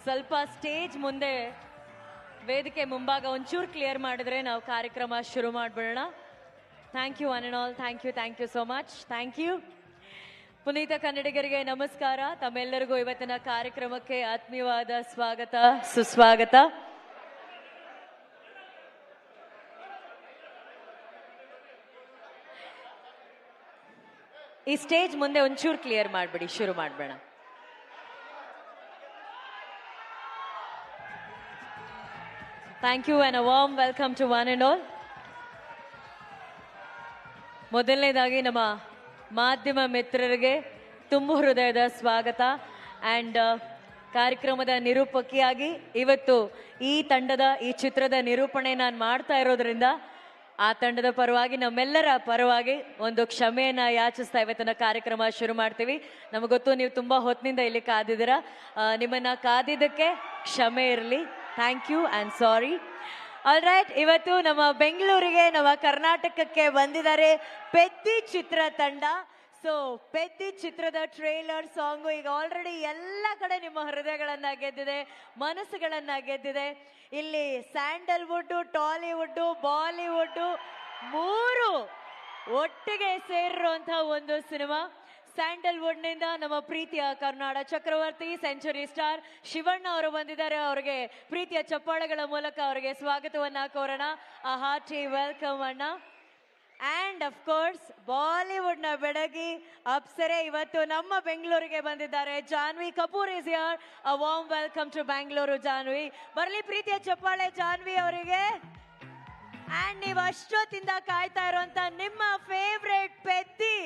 ಸ್ವಲ್ಪ ಸ್ಟೇಜ್ ಮುಂದೆ ವೇದಿಕೆ ಮುಂಭಾಗ ಒಂಚೂರು ಕ್ಲಿಯರ್ ಮಾಡಿದ್ರೆ ನಾವು ಕಾರ್ಯಕ್ರಮ ಶುರು ಮಾಡ್ಬಿಡೋಣ. Thank you one and all. Thank you so much. Thank you. ಪುನೀತ ಕನ್ನಡಿಗರಿಗೆ ನಮಸ್ಕಾರ. ತಮ್ಮೆಲ್ಲರಿಗೂ ಇವತ್ತಿನ ಕಾರ್ಯಕ್ರಮಕ್ಕೆ ಆತ್ಮೀಯವಾದ ಸ್ವಾಗತ, ಸುಸ್ವಾಗತ. ಈ ಸ್ಟೇಜ್ ಮುಂದೆ ಒಂಚೂರು ಕ್ಲಿಯರ್ ಮಾಡ್ಬಿಡಿ, ಶುರು ಮಾಡ್ಬೇಡ. Thank you and a warm welcome to one and all. ಮೊದಲನೇದಾಗಿ ನಮ್ಮ ಮಾಧ್ಯಮ ಮಿತ್ರರಿಗೆ ತುಂಬು ಹೃದಯದ ಸ್ವಾಗತ. ಆ್ಯಂಡ್ ಕಾರ್ಯಕ್ರಮದ ನಿರೂಪಕಿಯಾಗಿ ಇವತ್ತು ಈ ಚಿತ್ರದ ನಿರೂಪಣೆ ನಾನು ಮಾಡ್ತಾ ಇರೋದ್ರಿಂದ ಆ ತಂಡದ ಪರವಾಗಿ, ನಮ್ಮೆಲ್ಲರ ಪರವಾಗಿ ಒಂದು ಕ್ಷಮೆಯನ್ನ ಯಾಚಿಸ್ತಾ ಇವತ್ತಿನ ಕಾರ್ಯಕ್ರಮ ಶುರು ಮಾಡ್ತೀವಿ. ನಮಗೊತ್ತು ನೀವು ತುಂಬಾ ಹೊತ್ತಿನಿಂದ ಇಲ್ಲಿ ಕಾದಿದ್ದೀರಾ. ನಿಮ್ಮನ್ನ ಕಾದಿದ್ದಕ್ಕೆ ಕ್ಷಮೆ ಇರಲಿ. Thank you and sorry. All right, ಇವತ್ತು ನಮ್ಮ ಬೆಂಗಳೂರಿಗೆ, ನಮ್ಮ ಕರ್ನಾಟಕಕ್ಕೆ ಬಂದಿದ್ದಾರೆ ಪೆದ್ದಿ ಚಿತ್ರ ತಂಡ. ಸೊ ಪೆದ್ದಿ ಚಿತ್ರದ ಟ್ರೇಲರ್ ಸಾಂಗು ಈಗ ಆಲ್ರೆಡಿ ಎಲ್ಲ ಕಡೆ ನಿಮ್ಮ ಹೃದಯಗಳನ್ನ ಗೆದ್ದಿದೆ, ಮನಸ್ಸುಗಳನ್ನ ಗೆದ್ದಿದೆ. ಇಲ್ಲಿ ಸ್ಯಾಂಡಲ್ವುಡ್, ಟಾಲಿವುಡ್, ಬಾಲಿವುಡ್ ಮೂರು ಒಟ್ಟಿಗೆ ಸೇರಿರುವಂತಹ ಒಂದು ಸಿನಿಮಾ. ಸ್ಯಾಂಡಲ್ವುಡ್ನಿಂದ ನಮ್ಮ ಪ್ರೀತಿಯ ಕರ್ನಾಡ ಚಕ್ರವರ್ತಿ, ಸೆಂಚುರಿ ಸ್ಟಾರ್ ಶಿವಣ್ಣ ಅವರು ಬಂದಿದ್ದಾರೆ. ಅವರಿಗೆ ಪ್ರೀತಿಯ ಚಪ್ಪಾಳೆಗಳ ಮೂಲಕ ಅವರಿಗೆ ಸ್ವಾಗತವನ್ನ ಕೋರೋಣ. ಆ ಹಾರ್ಟಿ ವೆಲ್ಕಮ್ ಅಣ್ಣ. ಆ್ಯಂಡ್ ಅಫ್ ಕೋರ್ಸ್ ಬಾಲಿವುಡ್ನ ಬೆಡಗಿ ಅಪ್ಸರೆ ಇವತ್ತು ನಮ್ಮ ಬೆಂಗಳೂರಿಗೆ ಬಂದಿದ್ದಾರೆ. Janhvi Kapoor is here. A warm welcome to Bangalore Janhvi. ಬರಲಿ ಪ್ರೀತಿಯ ಚಪ್ಪಾಳೆ ಜಾನ್ವಿ ಅವರಿಗೆ. ಆ್ಯಂಡ್ ನೀವು ಅಷ್ಟೊತ್ತಿಂದ ಕಾಯ್ತಾ ಇರುವಂತ ನಿಮ್ಮ favourite Peddi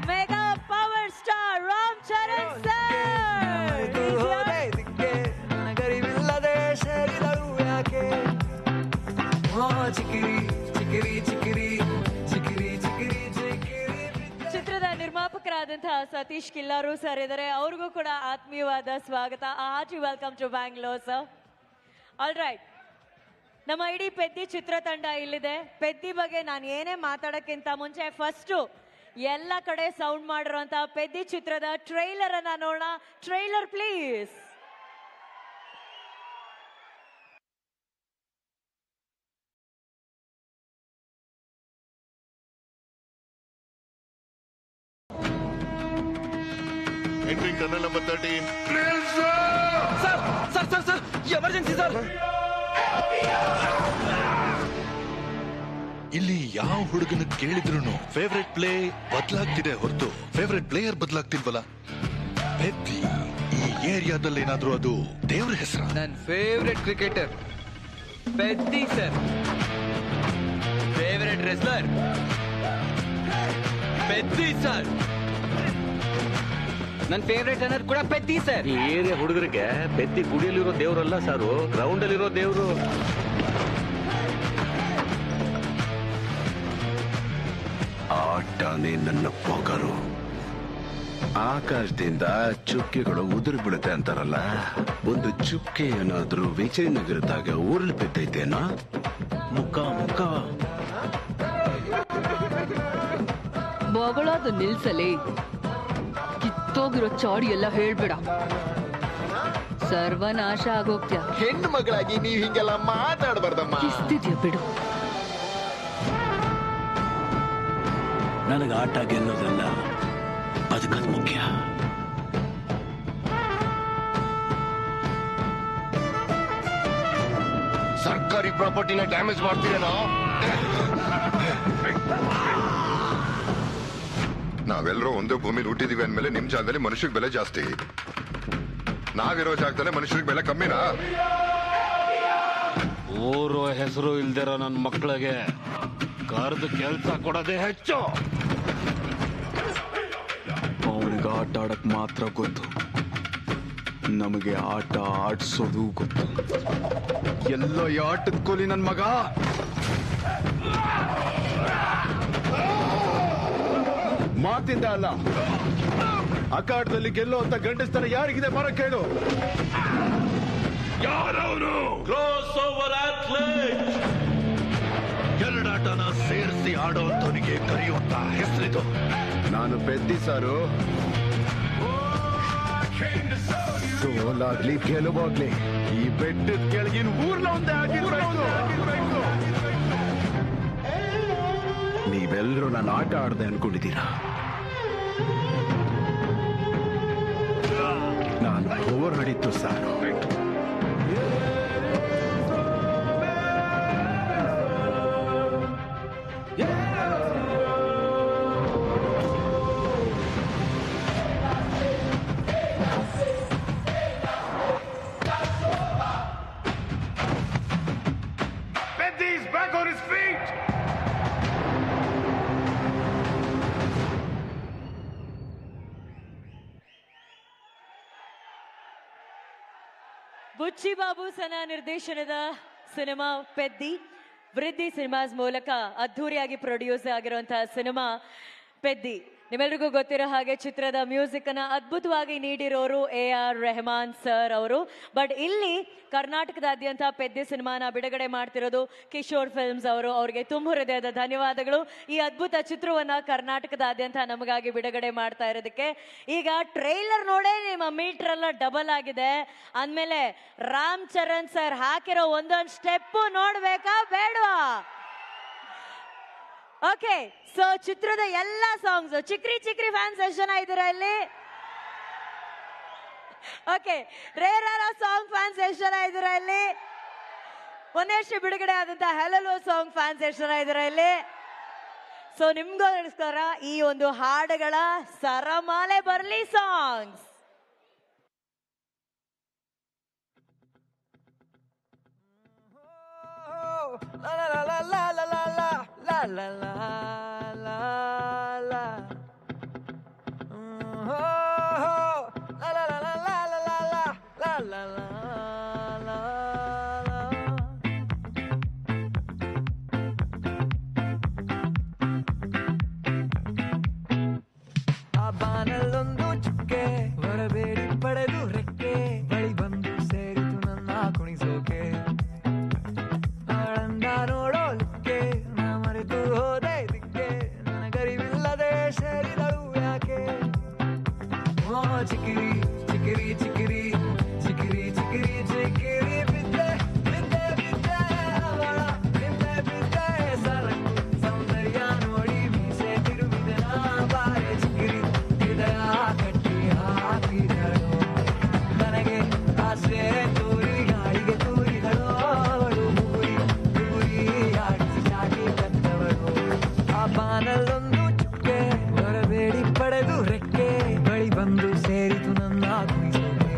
mega power star Ram Charan sir. ಚಿತ್ರದ ನಿರ್ಮಾಪಕರಾದಂತಹ ಸತೀಶ್ ಕಿಲ್ಲಾರು ಸರ್ ಇದ್ದಾರೆ. ಅವ್ರಿಗೂ ಕೂಡ ಆತ್ಮೀಯವಾದ ಸ್ವಾಗತ. Hearty welcome to Bangalore sir. All right, ನಮ್ಮ ಇಡೀ ಪೆದ್ದಿ ಚಿತ್ರತಂಡ ಇಲ್ಲಿದೆ. ಪೆದ್ದಿ ಬಗ್ಗೆ ನಾನು ಏನೇ ಮಾತಾಡೋಕ್ಕಿಂತ ಮುಂಚೆ ಫಸ್ಟು ಎಲ್ಲ ಕಡೆ ಸೌಂಡ್ ಮಾಡಿರುವಂತಹ ಪೆದ್ದಿ ಚಿತ್ರದ ಟ್ರೈಲರ್ ಅನ್ನ ನೋಡೋಣ. Trailer please. Entering tunnel number 13. Sir, emergency sir. ಇಲ್ಲಿ ಯಾವ ಹುಡುಗನ ಕೇಳಿದ್ರು ಫೇವ್ರೆಟ್ ಪ್ಲೇ ಬದಲಾಗ್ತಿದೆ ಹೊರತು ಫೇವ್ರೆಟ್ ಪ್ಲೇಯರ್ ಬದಲಾಗ್ತಿಲ್ವಲ್ಲ. ಪೆದ್ದಿ ಈ ಏರಿಯಾದಲ್ಲಿ ಏನಾದ್ರೂ ಅದು ದೇವ್ರ ಹೆಸರ? ನನ್ನ ಫೇವ್ರೆಟ್ ಕ್ರಿಕೆಟರ್ ಪೆದ್ದಿ ಸರ್. ಫೇವ್ರೆಟ್ ರೆಸ್ಲರ್ ಪೆದ್ದಿ ಸರ್. ನನ್ನ ಫೇವ್ರೆಟ್ ರನ್ನರ್ ಕೂಡ ಪೆದ್ದಿ ಸರ್. ಈ ಏರಿಯಾ ಹುಡುಗರಿಗೆ ಪೆದ್ದಿ ಗುಡಿಯಲ್ಲಿರೋ ದೇವ್ರಲ್ಲ ಸಾರು, ಗ್ರೌಂಡ್ ಅಲ್ಲಿರೋ ದೇವ್ರು. ಆಟನೇ ನನ್ನ ಪೊಗರು. ಆಕಾಶದಿಂದ ಚುಕ್ಕೆಗಳು ಉದುರು ಬಿಡುತ್ತೆ ಅಂತಾರಲ್ಲ, ಒಂದು ಚುಕ್ಕೆ ಏನಾದ್ರೂ ವಿಜಯನಗರದಾಗ ಊರಲ್ಲಿ ಬಿದ್ದೈತೇನೋ. ಮುಖ ಬಗಳಾದ ನಿಲ್ಸಲೇ. ಕಿತ್ತೋಗಿರೋ ಚಾಡಿ ಎಲ್ಲ ಹೇಳ್ಬೇಡ, ಸರ್ವನಾಶ ಆಗೋಗ್ತ್ಯ. ಹೆಣ್ಣು ಮಗಳಾಗಿ ನೀವ್ ಹಿಂಗೆಲ್ಲ ಮಾತಾಡಬಾರ್ದಮ್ಮ. ಕಿಸ್ತಿದ್ಯಾ ಬಿಡು. ನನಗೆ ಆಟ ಗೆಲ್ಲೋದಲ್ಲ, ಬದುಕದ್ ಮುಖ್ಯ. ಸರ್ಕಾರಿ ಪ್ರಾಪರ್ಟಿನ ಡ್ಯಾಮೇಜ್ ಮಾಡ್ತೀರೇನೋ? ನಾವೆಲ್ಲರೂ ಒಂದೇ ಭೂಮಿಲಿ ಹುಟ್ಟಿದೀವಿ ಅಂದ್ಮೇಲೆ ನಿಮ್ ಜಾಗದಲ್ಲಿ ಮನುಷ್ಯರಿಗೆ ಬೆಲೆ ಜಾಸ್ತಿ, ನಾವಿರೋ ಜಾಗದಲ್ಲೇ ಮನುಷ್ಯರಿಗೆ ಬೆಲೆ ಕಮ್ಮಿನಾ? ಊರು ಹೆಸರು ಇಲ್ದಿರೋ ನನ್ನ ಮಕ್ಕಳಿಗೆ ಕರೆದು ಕೆಲಸ ಕೊಡೋದೇ ಹೆಚ್ಚು. ಅವನಿಗೆ ಆಟ ಆಡಕ್ ಮಾತ್ರ ಗೊತ್ತು, ನಮಗೆ ಆಟ ಆಡ್ಸೋದು ಗೊತ್ತು. ಎಲ್ಲೋ ಈ ಆಟದ ಕೋಲಿ ನನ್ ಮಗ. ಮಾತಿಂದ ಅಲ್ಲ, ಅಖಾಡದಲ್ಲಿ ಗೆಲ್ಲೋ ಅಂತ ಗಂಡಸ್ತರ ಯಾರಿಗಿದೆ ಬರ ಕೇಳು. ಯಾರವನು? Cross over athlete. ಎರಡಾಟನ ಸೇರಿಸಿ ಆಡೋಂಥವನಿಗೆ ಕರೆಯುವಂತ ಹೆಸರಿದು. ನಾನು ಪೆದ್ದಿ ಸಾರು, ಸೋಲಾಗ್ಲಿ ಗೆಲುವಾಗ್ಲಿ ಈ ಬೆಟ್ಟದ ಕೆಳಗಿನ ಊರ್ನ ಒಂದೇ ಆಗಿರ್ಬೇಕು. ನೀವೆಲ್ಲರೂ ನಾನು ಆಟ ಆಡ್ದೆ ಅನ್ಕೊಂಡಿದ್ದೀರಾ? ನಾನು ಹೋರಾಡಿದ್ದು ಸಾಕು. ಬುಚ್ಚಿ ಬಾಬು ಸನ ನಿರ್ದೇಶನದ ಸಿನಿಮಾ ಪೆದ್ದಿ ವೃದ್ಧಿ ಸಿನಿಮಾಸ್ ಮೂಲಕ ಅದ್ಧೂರಿಯಾಗಿ ಪ್ರೊಡ್ಯೂಸ್ ಆಗಿರುವಂತಹ ಸಿನಿಮಾ ಪೆದ್ದಿ. ನಿಮ್ಮೆಲ್ರಿಗೂ ಗೊತ್ತಿರೋ ಹಾಗೆ ಚಿತ್ರದ ಮ್ಯೂಸಿಕ್ ಅನ್ನ ಅದ್ಭುತವಾಗಿ ನೀಡಿರೋರು AR ರೆಹಮಾನ್ ಸರ್ ಅವರು. ಬಟ್ ಇಲ್ಲಿ ಕರ್ನಾಟಕದಾದ್ಯಂತ ಪೆದ್ದಿ ಸಿನಿಮಾನ ಬಿಡುಗಡೆ ಮಾಡ್ತಿರೋದು ಕಿಶೋರ್ ಫಿಲ್ಮ್ಸ್ ಅವರು. ಅವರಿಗೆ ತುಂಬ ಹೃದಯದ ಧನ್ಯವಾದಗಳು ಈ ಅದ್ಭುತ ಚಿತ್ರವನ್ನ ಕರ್ನಾಟಕದಾದ್ಯಂತ ನಮಗಾಗಿ ಬಿಡುಗಡೆ ಮಾಡ್ತಾ ಇರೋದಕ್ಕೆ. ಈಗ ಟ್ರೈಲರ್ ನೋಡೇ ನಿಮ್ಮ ಮೀಟರ್ ಎಲ್ಲ ಡಬಲ್ ಆಗಿದೆ ಅಂದ್ಮೇಲೆ ರಾಮ್ ಚರಣ್ ಸರ್ ಹಾಕಿರೋ ಒಂದೊಂದು ಸ್ಟೆಪ್ ನೋಡ್ಬೇಕಾ ಬೇಡವಾ? ಓಕೆ, ಸೊ ಚಿತ್ರದ ಎಲ್ಲ ಸಾಂಗ್ಸ್ ಚಿಕ್ರಿ ಚಿಕ್ರಿ ಫ್ಯಾನ್ಸ್ ಎಷ್ಟು ಜನ ಇದ್ದೀರಾ ಇಲ್ಲಿ? ಓಕೆ, ರೇರಾರ ಸಾಂಗ್ ಫ್ಯಾನ್ಸ್ ಎಷ್ಟು ಜನ ಇದ್ದೀರಾ ಇಲ್ಲಿ? ಒಂದಷ್ಟು ಬಿಡುಗಡೆ ಆದಂತ ಹೆಲೋ ಸಾಂಗ್ ಫ್ಯಾನ್ಸ್ ಎಷ್ಟು ಜನ ಇದ್ದೀರಾ ಇಲ್ಲಿ? ಸೊ ನಿಮ್ಗೋಸ್ಕರ ಈ ಒಂದು ಹಾಡುಗಳ ಸರಮಾಲೆ ಬರ್ಲಿ songs. La la la la la la la la la la la la. Oh la la la la la la la la la la la. ಆ ಬಾನಲ್ಲೊಂದು ಚುಕ್ಕೆ ಬರಬೇಡಿ ಪಡೆದು ರೆಕ್ಕೆ ಬಳಿ ಬಂದು ಸೇರಿತು ನನ್ನ ಕುಣಿಸೋಕೆ. ನೋಡೋಲಿಕ್ಕೆ ನಾ ಮರೆತು ಹೋದೆ ಇದಕ್ಕೆ ನನಗರಿವಿಲ್ಲದೆ ಸೇರಿದಳು ಯಾಕೆ? ಓ ಚಿಕಿರಿ ಚಿಕಿರಿ ಚಿಕಿರಿ ಚಿಕಿರಿ ಚಿಕಿರಿ ಚಿಕಿರಿ ಬಿದ್ದೆ ಬಿದ್ದೆ ಬಿದ್ದೆ ಅವಳ ಬಿದ್ದೆ ಬಿದ್ದೆ ಸರಕು ಸೌಂದರ್ಯ ನೋಡಿ ಮೀಸೆ ತಿರುವಿದೆ ನಾ ಬಾರೆ ಚಿಕಿರಿ ಹೃದಯ ಕಟ್ಟಿ ಹಾಕಿದಳು ನನಗೆ ಆಸೆ ತೋರಿ ಗಾಳಿಗೆ ತೂರಿದಳು ಅವಳು ಬಾನಲ್ಲೊಂದು ಚುಕ್ಕೆ ಬರಬೇಡಿ ಪಡೆದು ರೆಕ್ಕೆ ಬಳಿ ಬಂದು ಸೇರಿತು ನನ್ನ ಕುಣಿಸೋಕೆ.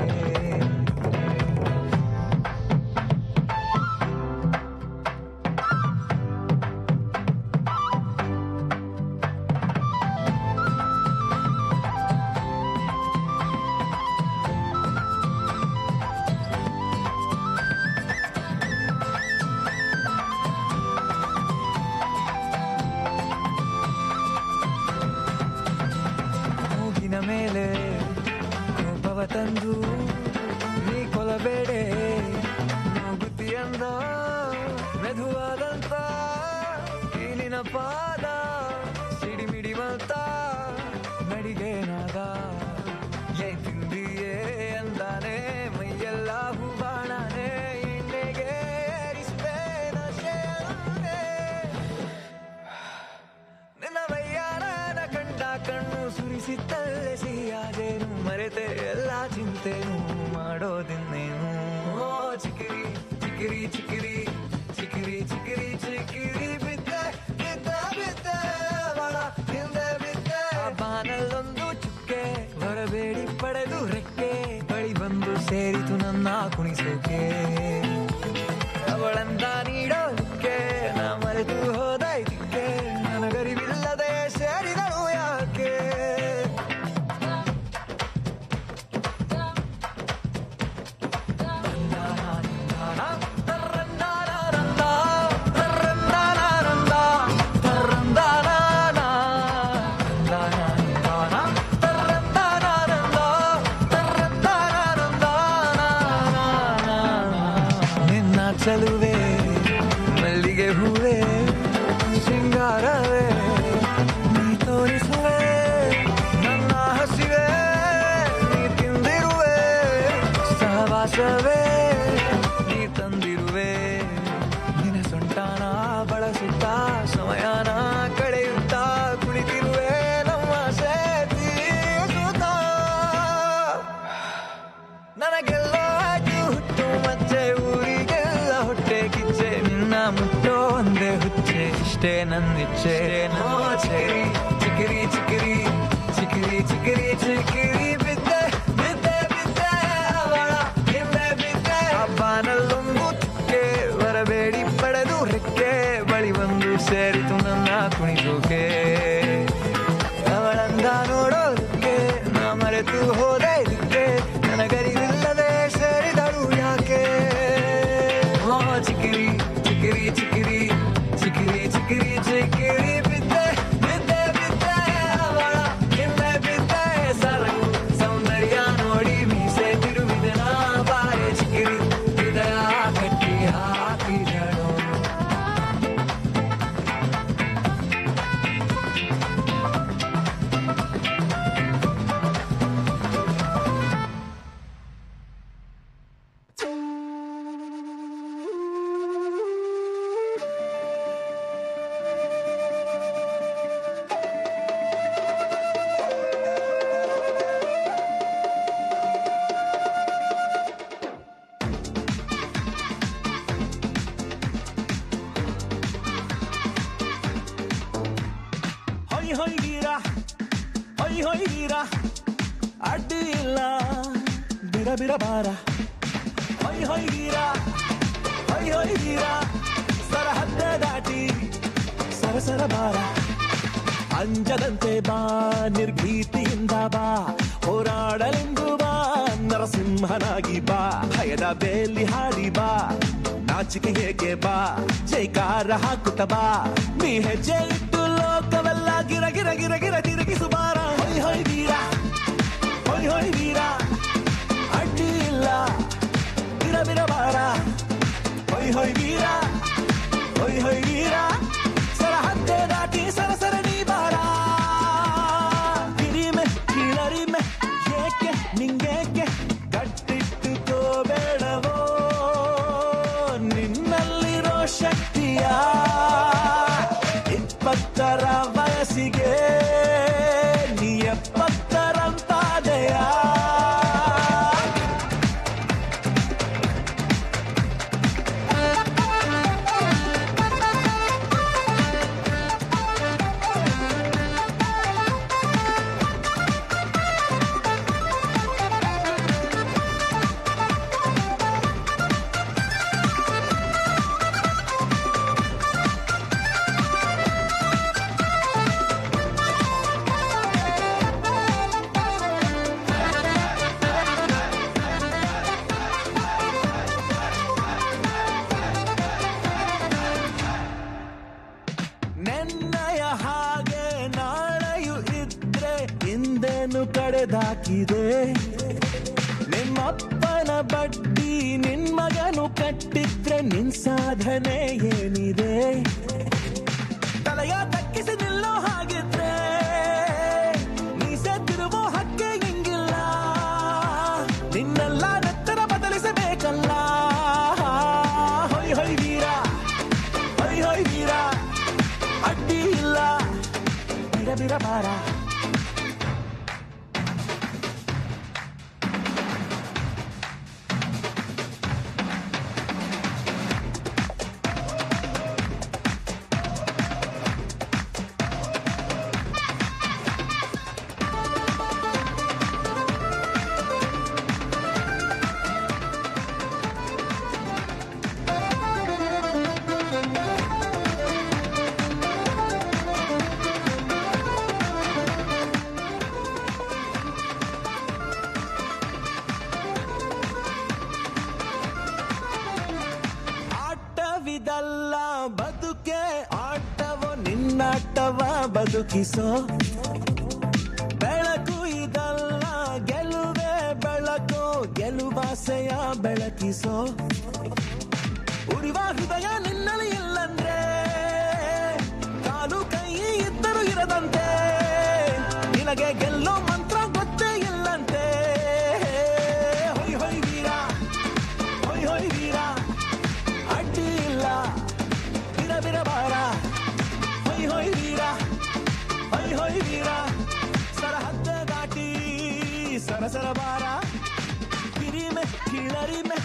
ಮೇಲೆ ಕೋಪವ ತಂದು ನೀ ಕೊಲಬೇಡೆ ಮೂಗುತಿಯಂದ ಮೆದುವಾದಂತ ಕೀಲಿನ ಪಾದ ಸಿಡಿಮಿಡಿವಂತ ನಡಿಗೆನಾದ ಏ ತಿಂದಿಯೇ ಅಂದಾನೆ ಮೈಯೆಲ್ಲ ಹೂವಾಣನೆ ಎಣ್ಣೆಗೆ ಏರಿಸ್ದೆ ನಶೆಯನ್ನೇ ನಿನ್ನ ವಯ್ಯಾರನ ಕಂಡ ಕಣ್ಣು ಸುರಿಸಿತ್ತಲ್ಲೇ ಸಿಹಿಯಾದೇನು ಮರೆತೆ ಎಲ್ಲ ಚಿಂತೆನು ಮಾಡೋದಿನ್ನೇನು. ಓ ಚಿಕಿರಿ ಚಿಕಿರಿ ಚಿಕಿರಿ ಚಿಕಿರಿ ಚಿಕಿರಿ ಚಿಕಿರಿ ಬಿದ್ದೆ ಬಿದ್ದೆ ಬಿದ್ದೆ ಅವಳ ಹಿಂದೆ ಬಿದ್ದೆ. ಬಾನಲ್ಲೊಂದು ಚುಕ್ಕೆ ಬರಬೇಡಿ ಪಡೆದು ರೆಕ್ಕೆ ಬಳಿ ಬಂದು ಸೇರಿತು ನನ್ನ ಕುಣಿಸೋಕೆ. ಅವಳಂದ ನೀಡೋದಕ್ಕೆ ನಾ ಮರೆತು ಹೋದ ಇದಕ್ಕೆ ನನಗರಿವಿಲ್ಲದೆ ಸೇರಿದಳು ಯಾಕೆ? ನಿನ್ನ ಚಲುವೆ ಮಲ್ಲಿಗೆ ಹೂವೆ ಸಿಂಗಾರವೇ ನೀ ತೋರಿಸುವೆ ನನ್ನ ಹಸಿವೆ ನೀ ತಿಂದಿರುವೆ ಮೋಸವೇ ನೀ ತಂದಿರುವೆ ನಿನ್ನ ಸೊಂಟಾನ ಬಳಸುತ್ತಾ ಸಮಯನ ಕಳೆಯುತ್ತಾ ಕುಳಿತಿರುವೆ ನಮ್ಮ ಸೇತಿ ನನಗೆಲ್ಲ ಆಯ್ತು ಹುಟ್ಟು ಮತ್ತೆ ಊರಿಗೆಲ್ಲ ಹೊಟ್ಟೆ ಕಿಚ್ಚೆ ನಿನ್ನ ಮುಟ್ಟೋ ಒಂದೇ ಹುಚ್ಚೆ ಇಷ್ಟೇ ನನ್ನಿಚ್ಛೆ ಚಿಕಿರಿ ಚಿಕಿರಿ ಚಿಕಿರಿ ಚಿಕಿರಿ ಚಿಕಿರಿ ಚಿಕಿರಿ ಬಿದ್ದೆ ಬಿದ್ದೆ ಬಿದ್ದೆ ಅವಳ ಹಿಂದೆ ಬಿದ್ದೆ ಹಬ್ಬನಲ್ಲೊಂದು ತುಕ್ಕೆ ಬರಬೇಡಿ ಪಡೆದು ರೆಕ್ಕೆ ಬಳಿ ಬಂದು ಸೇರಿತು ನನ್ನ ಕುಣಿಸೋಕೆ ಅವಳಂದ ನೋಡೋದಕ್ಕೆ ನಾ ಮರೆತು ಹೋದೆ ಇದಕ್ಕೆ ನನಗರಿವಿಲ್ಲದೆ ಸೇರಿದಳು ಯಾಕೆ ಚಿಕಿರಿ ಚಿಕಿರಿ ಚಿಕಿರಿ ಚಿಕಿರಿ ಚಿಕಿರಿ ಚಿಕಿರಿ ಬಿದ್ದೆ ಬಿದ್ದೆ ಬಿದ್ದೆ ಅವಳ ಹಿಂದೆ ಬಿದ್ದೆ ಸರಕು ಸೌಂದರ್ಯ ನೋಡಿ ಮೀಸೆ ತಿರುವಿದೆ ನಾ ಬಾರೆ ಚಿಕಿರಿ ಹೃದಯ ಕಟ್ಟಿ ಹಾಕಿದಳು ಹೊಯ್ ಗೀರ ಅಡ್ಡಿ ಇಲ್ಲ ಬಿರ ಬಿರ ಬಾರ ಹೊಯ್ ಗೀರ ಸರಹದ್ದೆ ದಾಟಿ ಸರಸರ ಬಾರ ಅಂಜದಂತೆ ಬಾ ನಿರ್ಭೀತಿಯಿಂದ ಬಾ ಹೋರಾಡಲೆಂದು ಬಾ ನರಸಿಂಹನಾಗಿ ಬಾ ಭಯದ ಬೇಲಿ ಹಾಡಿ ಬಾ ನಾಚಿಕೆ ಹೇಗೆ ಬಾ ಜೈಕಾರ ಹಾಕುತ್ತ ಬಾ ನೀ ಹೆಜ್ಜೆ ಇಟ್ಟು ಲೋಕವೆಲ್ಲ ಗಿರ ಗಿರ ಗಿರ ಗಿರ ತಿರುಗಿಸು ಬಾರ ಹೊಯ್ ವೀರ ಅಡ್ಡಿ ಇಲ್ಲ ಬಿರ ಬಿರ ಬಾರ ಹೊಯ್ ವೀರ ಸರಹದ್ದೆ ದಾಟಿ ಸರಸರಣಿ ಬಾರ ಗಿರಿಮೆ ಕೀಳರಿಮೆ ಏಕೆ ನಿಂಗೇಕೆ ಕಟ್ಟಿಟ್ಟುಕೋಬೇಡವೋ ನಿನ್ನಲ್ಲಿರೋ ಶಕ್ತಿಯ 20ರ ವಯಸ್ಸಿಗೆ ನೀ 70ರಂತಾದೆಯ ನೆನ್ನಯ ಹಾಗೆ ನಾಳೆಯು ಇದ್ರೆ ಹಿಂದೇನು ಕಡೆದಾಕಿದೆ ನಿಮ್ಮಪ್ಪನ ಬಡ್ಡಿ ನಿನ್ ಮಗನು ಕಟ್ಟಿದ್ರೆ ನಿನ್ ಸಾಧನೆ ಏನಿದೆ ತಲೆಯ ತಕ್ಕಿಸಿ ನಿಲ್ಲೋ ಹಾಗಿದ್ರೆ ಮೀಸೆ ತಿರುವೋ ಹಕ್ಕೆ ಹಿಂಗಿಲ್ಲ ನಿನ್ನೆಲ್ಲ ನೆತ್ತರ ಬದಲಿಸಬೇಕಲ್ಲ ಹೊಯ್ ವೀರ ಅಡ್ಡಿ ಇಲ್ಲ ಬಿರ ಬಿರ ಬಾರ ಆಟವಿದಲ್ಲ ಬದುಕೆ ಆಟವೋ ನಿನ್ನಾಟವ ಬದುಕಿಸೋ ಬೆಳಕು ಇದಲ್ಲ ಗೆಲುವೆ ಬೆಳಕು ಗೆಲುವಾಸೆಯ ಬೆಳಕಿಸೋ ಉರಿವ ಹೃದಯ ನಿನ್ನಲ್ಲಿ ಇಲ್ಲಂದ್ರೆ ಕಾಲು ಕೈ ಇದ್ದರೂ ಇರದಂತೆ ನಿನಗೆ ಗೆಲ್ಲೋ ಮಂತ್ರ ಗೊತ್ತೇ ಇಲ್ಲಂತೆ ಹೊಯ್ ವೀರ ಹೆಸರ ಬಾರ ಕಿರಿಮೆ ಕಿಳರಿಮೆ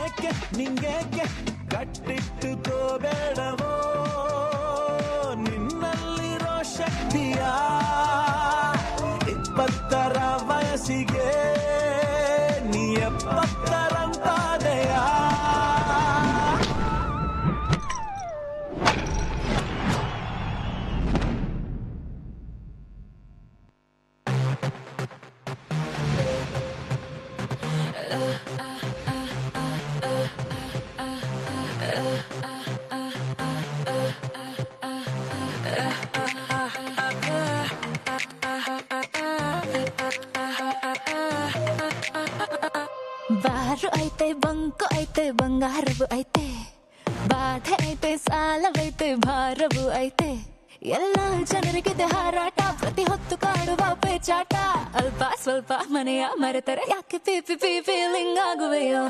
ಏಕೆ ನಿಂಗೇಕೆ ಕಟ್ಟಿಟ್ಟುಕೋಬೇಡವೋ ನಿನ್ನಲ್ಲಿರೋ ಶಕ್ತಿಯ 20ರ ವಯಸ್ಸಿಗೆ ನೀ 70ರಂತಾದೆಯಾ ಬಾರು ಐತೆ ಬಂಕು ಐತೆ ಬಂಗಾರವು ಐತೆ ಬಾಧೆ ಐತೆ ಸಾಲವೈತೆ ಭಾರವು ಐತೆ ಎಲ್ಲ ಜನರಿಗಿದೆ ಹಾರಾಟ ಪ್ರತಿ ಹೊತ್ತು ಕಾಡುವ ಪೇಚಾಟ ಅಲ್ಪ ಸ್ವಲ್ಪ ಮನೆಯ ಮರೆತರೆ ಯಾಕೆ ಪಿ ಪಿ ಪಿ ಫೀಲಿಂಗ್ ಆಗುವೆಯೋ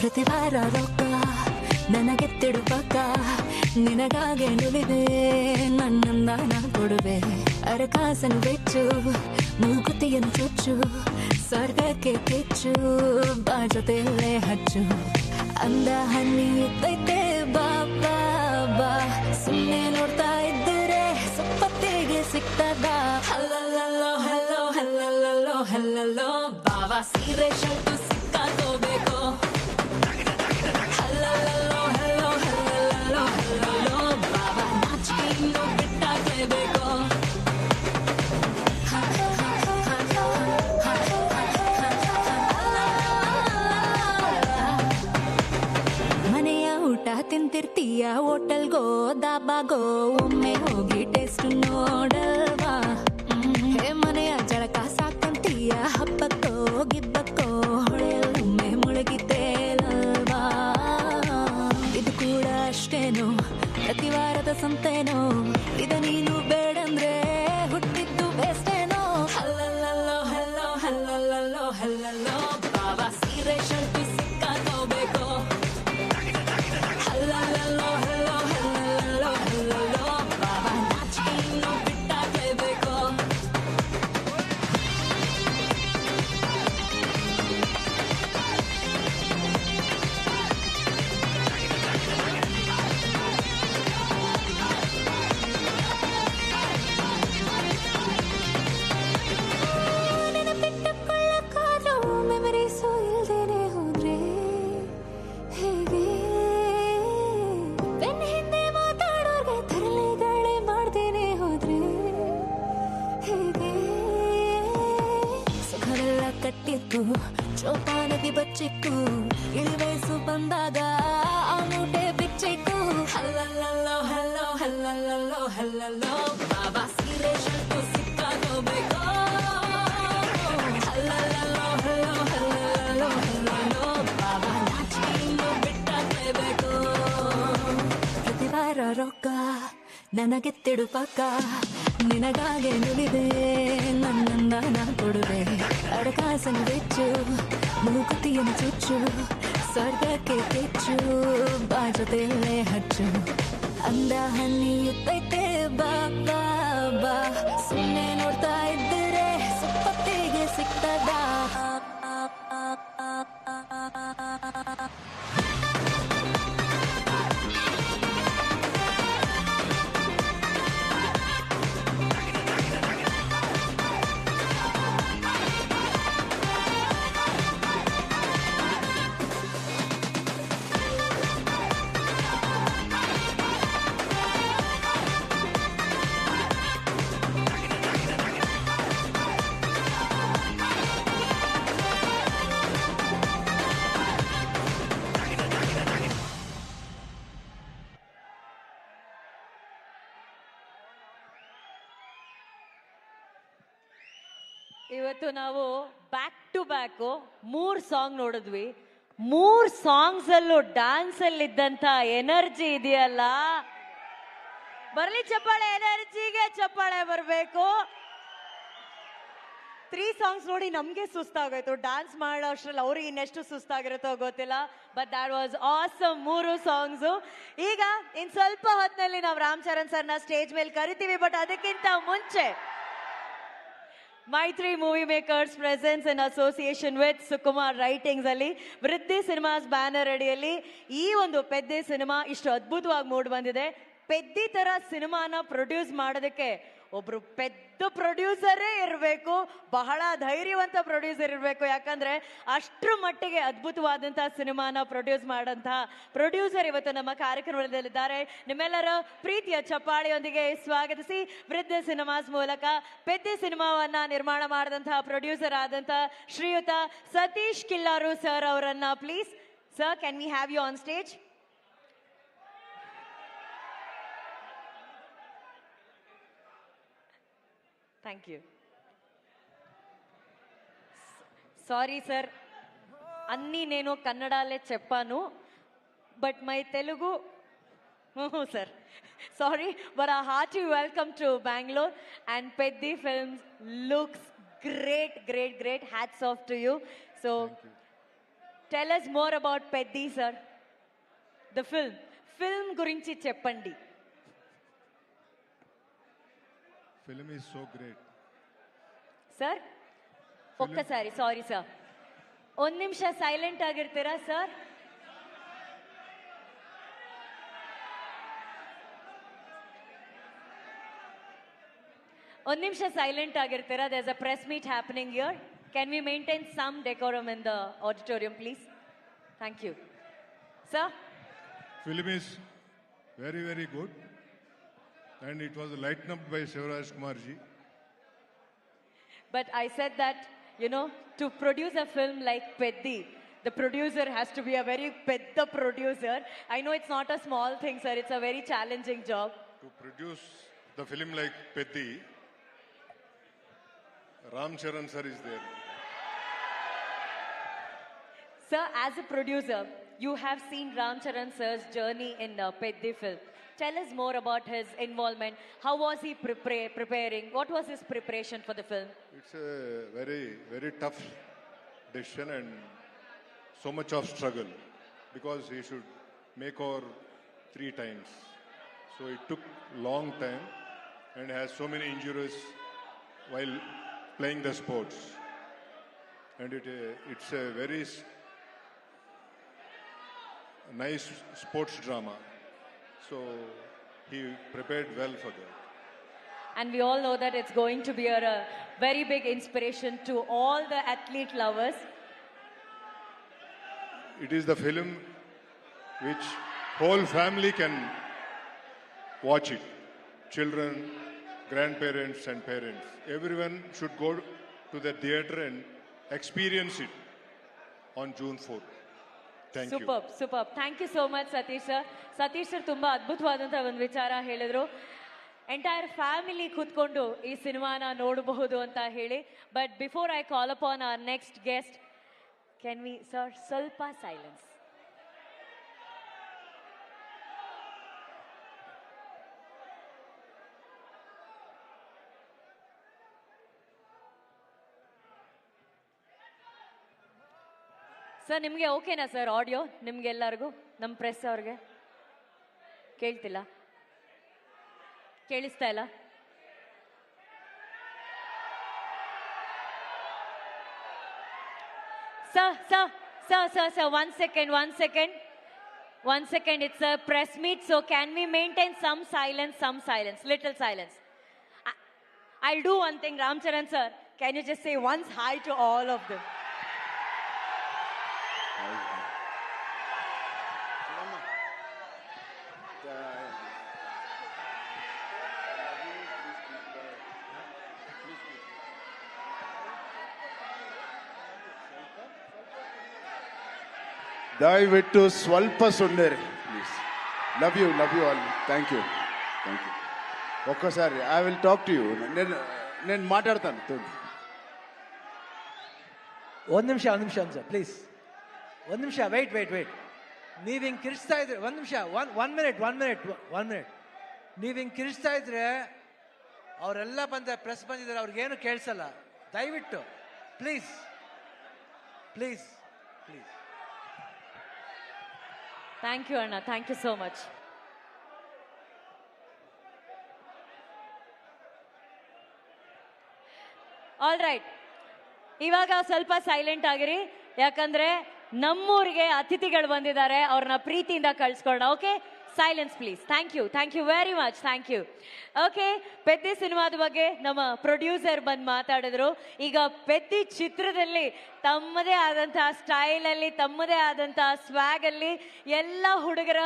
ಪ್ರತಿ ವಾರ ರೊಕ್ಕ ನನಗೆ ತಿಡುಪಕ್ಕ ನಿನಗಾಗೆ ನುಲಿದೆ ನನ್ನನ್ನ ನಾ ಕೊಡುವೆ ಅರಕಾಸನು ಬೆಚ್ಚು ಮೂಗುತಿಯನ್ನು ಚುಚ್ಚು ಸ್ವರ್ಗಕ್ಕೆ ಕೆಚ್ಚು ಬಾ ಜೊತೆಯಲ್ಲೇ ಹಚ್ಚು ಅಂದ ಹಣ್ಣಿ ಇದ್ದೈತೆ ಬಾ ಬಾ ಬಾ ಸುಮ್ಮನೆ ನೋಡ್ತಾ ಇದ್ದರೆ ಸಪ್ಪತ್ತಿಗೆ ಸಿಗ್ತದ ಹಲ್ಲಲ್ಲೋ ಹಲ್ಲೋ ಹಲ್ಲಲ್ಲೋ ಹಲ್ಲಲ್ಲೋ ಬಾವಾ ಸೀರೆ ಶರ್ಟು ಸಿಕ್ಕಾಕೋಬೇಕು ಹಲ್ಲಲ್ಲೋ ಹಲ್ಲೋ ಹಲ್ಲಲ್ಲೋ ಹಲ್ಲಲ್ಲೋ ಬಾವಾ ನಾಚಿಕೆ ಇನ್ನು ಬಿಟ್ಟಾಗಲೇಬೇಕು ತಿಂತಿರ್ತೀಯ ಹೋಟೆಲ್ಗೋ ದಾಬಾಗೋ ಒಮ್ಮೆ ಹೋಗಿ ಟೇಸ್ಟ್ ನೋಡಲ್ವಾ ಹೇ ಮನೆಯ ಜಳಕ ಸಾಕಂತೀಯ ಹಬ್ಬಕ್ಕೋ ಗಿಬ್ಬಕ್ಕೋ ಹೊಳೆಯಲ್ಲೊಮ್ಮೆ ಮುಳುಗಿದ್ದೇನಲ್ವಾ ಇದು ಕೂಡ ಅಷ್ಟೇನೋ ಪ್ರತಿ ವಾರದ ಸಂತೇನೋ ಇದ ನೀನು ಬೇಡಂದ್ರೆ ಹುಟ್ಟಿದ್ದು ಬೇಸ್ತೇನೋ ಹಲ್ಲಲ್ಲೋ ಹಲ್ಲೋ ಹಲ್ಲಲ್ಲೋ ಹಲ್ಲಲ್ಲೋ ಬಾಬಾ ಸೀರೆ ಶರ್ಟು ಸಿಕ್ಕಾಕೋಬೇಕು ಹಲ್ಲಲ್ಲೋ ಹಲ್ಲೋ ಹಲ್ಲಲ್ಲೋ ಹಲ್ಲಲ್ಲೋ ಬಾಬಾ ನಾಚಿಕೆ ಇನ್ನು ಬಿಟ್ಟಾಗಲೇಬೇಕು ನೆನಪಿಟ್ಟುಕೊಳ್ಳಕ್ಕಾದ್ರೂ ಮೆಮರೀಸು ಇಲ್ದೇನೆ ಹೋದ್ರೆ ಹೇಗೆ ಬೆನ್ನ ಹಿಂದೆ ಮಾತಾಡೋರ್ಗೆ ತರಲೆಗಳೇ ಮಾಡ್ದೇನೆ ಹೋದ್ರೆ ಹೇಗೆ ಸುಖವೆಲ್ಲ ಕಟ್ಟಿತ್ತು ಚೋಪಾನದಿ ಬಚ್ಚಿತ್ತು ಇಳಿವಯಸ್ಸು ಬಂದಾಗ ಆ ಮೂಟೆ ಬಿಚ್ಚಿತ್ತು ಹಲ್ಲಲ್ಲೋ ಹಲ್ಲೋ ಹಲ್ಲಲ್ಲೋ ಹಲ್ಲಲ್ಲೋ ಬಾಬಾ ಸೀರೆ ಶರ್ಟು ಸಿಕ್ಕಾಕೋಬೇಕು ಹಲ್ಲಲ್ಲೋ ಹಲ್ಲೋ ಹಲ್ಲಲ್ಲೋ ಹಲ್ಲಲ್ಲೋ ಬಾಬಾ ನಾಚಿಕೆ ಇನ್ನು ಬಿಟ್ಟಾಗಲೇಬೇಕು ಪ್ರತಿ ವಾರ ರೊಕ್ಕ ನನಗೆ ತಿಡುಪಕ್ಕ ನಿನಗಾಗೆ ನುಲಿದೆ ನನ್ನನ್ನ ನಾ ಕೊಡುವೆ ಅಡಕಾಸನ ಬೆಚ್ಚು ಮೂಗುತಿಯನ್ನು ಚುಚ್ಚು ಸ್ವರ್ಗಕ್ಕೆ ಕೆಚ್ಚು ಬಾ ಜೊತೆಯಲ್ಲೇ ಹಚ್ಚು ಅಂದ ಹಣ್ಣಿ ಇತ್ತೈತೆ ಬಾ ಬಾ ಬಾ ಸುಮ್ಮನೆ ನೋಡ್ತಾ ಇದ್ದರೆ ಸಪ್ಪತ್ತಿಗೆ ಸಿಗ್ತದ ಇವತ್ತು ನಾವು ಬ್ಯಾಕ್ ಟು ಬ್ಯಾಕ್ 3 ಸಾಂಗ್ ನೋಡಿದ್ವಿ. 3 ಸಾಂಗ್ಸ್ ಅಲ್ಲೂ ಡ್ಯಾನ್ಸ್ ಅಲ್ಲಿ ಇದ್ದಂತ ಎನರ್ಜಿ ಇದೆಯಲ್ಲ, ಬರ್ಲಿ ಚಪ್ಪಾಳೆ, ಎನರ್ಜಿಗೆ ಚಪ್ಪಾಳೆ ಬರಬೇಕು. 3 ಸಾಂಗ್ಸ್ ನೋಡಿ ನಮ್ಗೆ ಸುಸ್ತಾಗೋಯ್ತು, ಡ್ಯಾನ್ಸ್ ಮಾಡೋ ಅಷ್ಟ್ರಲ್ಲಿ ಅವ್ರಿಗೆ ಇನ್ನೆಷ್ಟು ಸುಸ್ತಾಗಿರುತ್ತೋ ಗೊತ್ತಿಲ್ಲ. But that was awesome 3 songs. ಈಗ ಇನ್ ಸ್ವಲ್ಪ ಹೊತ್ತಿನಲ್ಲಿ ನಾವು ರಾಮ್ ಚರಣ್ ಸರ್ನ ಸ್ಟೇಜ್ ಮೇಲೆ ಕರಿತೀವಿ. ಬಟ್ ಅದಕ್ಕಿಂತ ಮುಂಚೆ ಮೈತ್ರಿ movie makers presence in association with Sukumar writings ಅಲ್ಲಿ ವೃದ್ಧಿ ಸಿನಿಮಾಸ್ ಬ್ಯಾನರ್ ಅಡಿಯಲ್ಲಿ ಈ ಒಂದು ಪೆದ್ದಿ ಸಿನಿಮಾ ಇಷ್ಟು ಅದ್ಭುತವಾಗಿ ಮೂಡ್ ಬಂದಿದೆ. ಪೆದ್ದಿ ತರ ಸಿನಿಮಾನ ಪ್ರೊಡ್ಯೂಸ್ ಮಾಡೋದಕ್ಕೆ ಒಬ್ರು ಪೆದ್ದ ಪ್ರೊಡ್ಯೂಸರೇ ಇರಬೇಕು, ಬಹಳ ಧೈರ್ಯವಂತ ಪ್ರೊಡ್ಯೂಸರ್ ಇರಬೇಕು. ಯಾಕಂದ್ರೆ ಅಷ್ಟ್ರ ಮಟ್ಟಿಗೆ ಅದ್ಭುತವಾದಂತಹ ಸಿನಿಮಾನ ಪ್ರೊಡ್ಯೂಸ್ ಮಾಡಂತಹ ಪ್ರೊಡ್ಯೂಸರ್ ಇವತ್ತು ನಮ್ಮ ಕಾರ್ಯಕ್ರಮದಲ್ಲಿದ್ದಾರೆ. ನಿಮ್ಮೆಲ್ಲರ ಪ್ರೀತಿಯ ಚಪ್ಪಾಳೆಯೊಂದಿಗೆ ಸ್ವಾಗತಿಸಿ ವೃದ್ಧ ಸಿನಿಮಾಸ್ ಮೂಲಕ ಪೆದ್ದಿ ಸಿನಿಮಾವನ್ನ ನಿರ್ಮಾಣ ಮಾಡಿದಂತಹ ಪ್ರೊಡ್ಯೂಸರ್ ಆದಂತಹ ಶ್ರೀಯುತ ಸತೀಶ್ ಕಿಲ್ಲಾರು ಸರ್ ಅವರನ್ನ please. Sir, can we have you on stage? Thank you. Sorry sir, అన్నీ నేను కన్నడాలే చెప్పాను, but my Telugu sir sorry, but a hearty welcome to Bangalore and Peddi Films looks great. Hats off to you. So tell us more about Peddi, sir. The film గురించి చెప్పండి. Film is so great. Sir, ಒಕ್ಕಸಾರಿ sorry sir, ಒಂದು ನಿಮಿಷ silent ಆಗಿರ್ತೀರಾ sir? ಒಂದು ನಿಮಿಷ silent ಆಗಿರ್ತೀರಾ? There is a press meet happening here. Can we maintain some decorum in the auditorium please? Thank you sir. Film is very good. And it was lightened up by Shivraj Kumar ji. But I said that, to produce a film like Peddi, the producer has to be a very pedda producer. I know it's not a small thing, sir. It's a very challenging job. To produce the film like Peddi, Ram Charan sir is there. Sir, as a producer, you have seen Ram Charan sir's journey in Peddi film. Tell us more about his involvement. How was he preparing? What was his preparation for the film? It's a very tough decision and so much of struggle because he should make over 3 times. So it took long time and has so many injuries while playing the sports. And it's a very nice sports drama. So he prepared well for that. And we all know that it's going to be a very big inspiration to all the athlete lovers. It is the film which whole family can watch it. Children, grandparents and parents. Everyone should go to the theatre and experience it on June 4th. Thank you. Superb. Thank you so much, Satish sir. Satish sir ತುಂಬಾ ಅದ್ಭುತವಾದಂತಹ ಒಂದು ವಿಚಾರ ಹೇಳಿದ್ರು. Entire family ಕೂತ್ಕೊಂಡು ಈ ಸಿನಿಮಾನ ನೋಡಬಹುದು ಅಂತ ಹೇಳಿ. But before I call upon hour next guest, can we sir ಸ್ವಲ್ಪ ಸೈಲೆನ್ಸ್? ಸರ್, ನಿಮಗೆ ಓಕೆನಾ ಸರ್ ಆಡಿಯೋ? ನಿಮ್ಗೆಲ್ಲರಿಗೂ, ನಮ್ಮ ಪ್ರೆಸ್ ಅವ್ರಿಗೆ ಕೇಳ್ತಿಲ್ಲ, ಕೇಳಿಸ್ತಾ ಇಲ್ಲ? Sir, one second, it's a press meet, so can we maintain some silence, little silence? I'll do one thing, Ram Charan sir, can you just say once hi to all of them? ದಯವಿಟ್ಟು ಸ್ವಲ್ಪ ಸುಂದರಿ please. Love you all. Thank you. ಒಕ್ಕಸಾರಿ I will talk to you. నేను మాట్లాడతాను. ಒಂದು ನಿಮಿಷ sir please, ಒಂದು ನಿಮಿಷ ವೆಯ್ಟ್. ನೀವು ಹಿಂಗೆ ಕಿರಿಸ್ತಾ ಇದ್ರೆ ಒಂದು ನಿಮಿಷ, ಒನ್ ಮಿನಿಟ್ ನೀವು ಹಿಂಗೆ ಕಿರಿಸ್ತಾ ಇದ್ರೆ ಅವರೆಲ್ಲ ಪ್ರೆಸ್ ಬಂದಿದ್ದಾರೆ, ಅವ್ರಿಗೇನು ಕೇಳಿಸಲ್ಲ. ದಯವಿಟ್ಟು ಪ್ಲೀಸ್. ಥ್ಯಾಂಕ್ ಯು ಅಣ್ಣ, thank you so much. All right, ಇವಾಗ ಸ್ವಲ್ಪ ಸೈಲೆಂಟ್ ಆಗಿರಿ, ಯಾಕಂದ್ರೆ ನಮ್ಮೂರಿಗೆ ಅತಿಥಿಗಳು ಬಂದಿದ್ದಾರೆ, ಅವ್ರನ್ನ ಪ್ರೀತಿಯಿಂದ ಕಳ್ಸ್ಕೊಳ್ಳೋಣ. Okay, silence please. Thank you very much, thank you. Okay, Peddi ಸಿನಿಮಾದ ಬಗ್ಗೆ ನಮ್ಮ ಪ್ರೊಡ್ಯೂಸರ್ ಬಂದು ಮಾತಾಡಿದ್ರು. ಈಗ ಪೆದ್ದಿ ಚಿತ್ರದಲ್ಲಿ ತಮ್ಮದೇ ಆದಂತಹ ಸ್ಟೈಲಲ್ಲಿ, ತಮ್ಮದೇ ಆದಂತಹ ಸ್ವ್ಯಾಗಲ್ಲಿ ಎಲ್ಲ ಹುಡುಗರ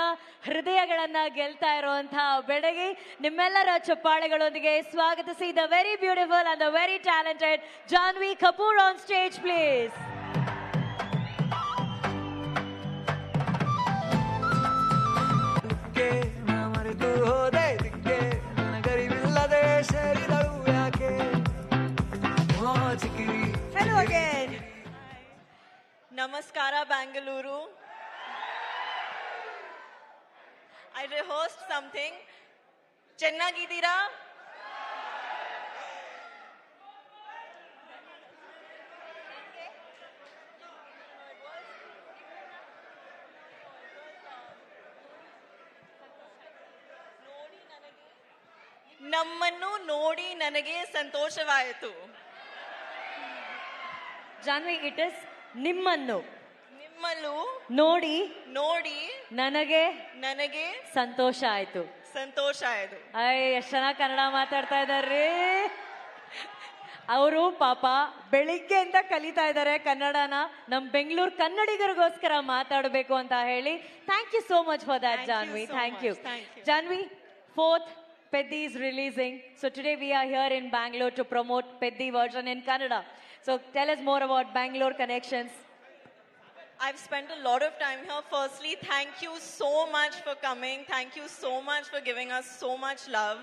ಹೃದಯಗಳನ್ನ ಗೆಲ್ತಾ ಇರುವಂತಹ ಬೆಡಗಿ ನಿಮ್ಮೆಲ್ಲರ ಚಪ್ಪಾಳೆಗಳೊಂದಿಗೆ ಸ್ವಾಗತಿಸಿ the very beautiful and the very talented Janhvi Kapoor on stage please. ಹೋದೆ ದಿಕ್ಕೆ ನನಗರಿವಿಲ್ಲದೆ ಸೇರಿದಳು ಯಾಕೆ ಓ ಚಿಕಿರಿ. Hello again. Namaskara, Bangalore. I rehearsed something. Chennagidira. ನಮ್ಮನ್ನು ನೋಡಿ ನನಗೆ ಸಂತೋಷವಾಯಿತು. ಜಾನ್ವಿ, ಇಟ್ ಇಸ್ ನಿಮ್ಮನ್ನು ನಿಮ್ಮಲ್ಲೂ ನೋಡಿ ನೋಡಿ ನನಗೆ ನನಗೆ ಸಂತೋಷ ಆಯ್ತು. ಎಷ್ಟು ಚೆನ್ನಾಗಿ ಕನ್ನಡ ಮಾತಾಡ್ತಾ ಇದಾರ್ರಿ ಅವರು. ಪಾಪ ಬೆಳಿಗ್ಗೆಯಿಂದ ಕಲಿತಾ ಇದ್ದಾರೆ ಕನ್ನಡನ, ನಮ್ ಬೆಂಗಳೂರು ಕನ್ನಡಿಗರಿಗೋಸ್ಕರ ಮಾತಾಡಬೇಕು ಅಂತ ಹೇಳಿ. Thank you so much for that Janhvi. Thank you Janhvi. 4th Peddi is releasing. So today we are here in Bangalore to promote Peddi version in Kannada. So tell us more about Bangalore connections. I've spent a lot of time here. Firstly, thank you so much for coming. Thank you so much for giving us so much love.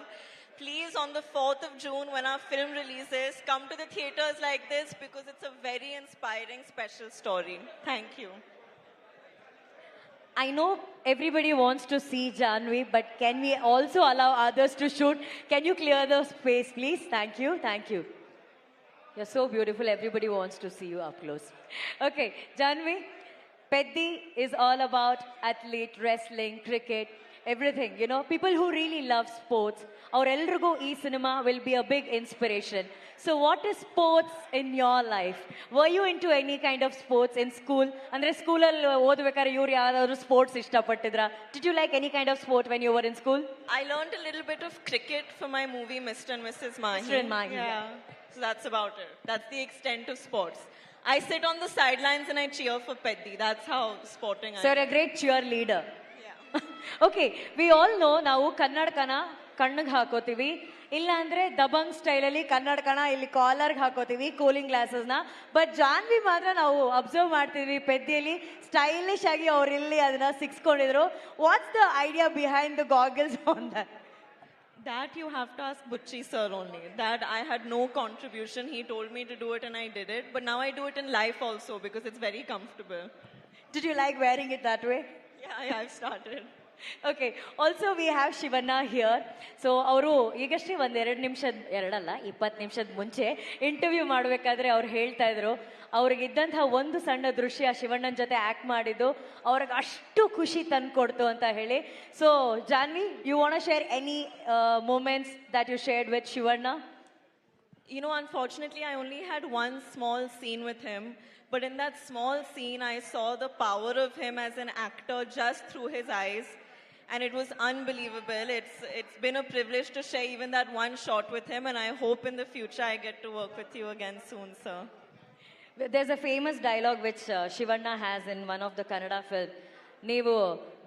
Please, on the 4th of June, when our film releases, come to the theaters like this because it's a very inspiring, special story. Thank you. I know everybody wants to see Janvi, but can we also allow others to shoot? Can you clear the space, please? Thank you. You're so beautiful. Everybody wants to see you up close. Okay, Janvi, Peddi is all about athlete, wrestling, cricket, everything. You know, people who really love sports. Avrelrigu ee cinema will be a big inspiration. So what is sports in your life? Were you into any kind of sports in school? Andre school alli odbekare iವರು ಯಾರಾದರೂ sports ಇಷ್ಟಪಟ್ಟಿದ್ರಾ? Did you like any kind of sport when you were in school? I learned a little bit of cricket for my movie Mr. and Mrs. Mahi. Mr. and Mahi. Yeah. So that's about it. That's the extent of sports. I sit on the sidelines and I cheer for Peddi. That's how sporting I am. So you're a great cheerleader. Okay, we all know ನಾವು ಕನ್ನಡಕನ ಕಣ್ಣಿಗೆ ಹಾಕೋತೀವಿ, ಇಲ್ಲ ಅಂದ್ರೆ ದಬಂಗ್ ಸ್ಟೈಲಲ್ಲಿ ಕನ್ನಡಕನ ಇಲ್ಲಿ ಕಾಲರ್ಗೆ ಹಾಕೋತೀವಿ, cooling ಗ್ಲಾಸಸ್ನ. But Janhvi ಮಾತ್ರ ನಾವು observe ಮಾಡ್ತಿದ್ವಿ ಪೆದ್ದಿಯಲ್ಲಿ stylish ಆಗಿ ಅವ್ರು ಇಲ್ಲಿ ಅದನ್ನ ಸಿಕ್ಸ್ಕೊಂಡಿದ್ರು. What's the idea behind the goggles on that? That you have to ask Butchi sir only. That I had no contribution. He told me to do it and I did it. But now I do it in life also because it's very comfortable. Did you like wearing it that way? Yeah, I've started. Okay, also we have Shivanna here. So ಅವರು ಈಗಷ್ಟೇ ಒಂದು 20 ನಿಮಿಷದ ಮುಂಚೆ interview ಮಾಡಬೇಕಾದ್ರೆ ಅವ್ರು ಹೇಳ್ತಾ ಇದ್ರು ಅವ್ರಿಗಿದ್ದಂತಹ ಒಂದು ಸಣ್ಣ ದೃಶ್ಯ ಶಿವಣ್ಣನ ಜೊತೆ ಆಕ್ಟ್ ಮಾಡಿದ್ದು ಅವ್ರಿಗೆ ಅಷ್ಟು ಖುಷಿ ತಂದ್ಕೊಡ್ತು ಅಂತ ಹೇಳಿ. So Janvi, you want to share any moments that you shared with Shivanna? You know, unfortunately, I only had one small scene with him. But in that small scene, I saw the power of him as an actor just through his eyes. And it was unbelievable. It's been a privilege to share even that one shot with him. And I hope in the future I get to work with you again soon, sir. There's a famous dialogue which Shivanna has in one of the Kannada film. ನೀವು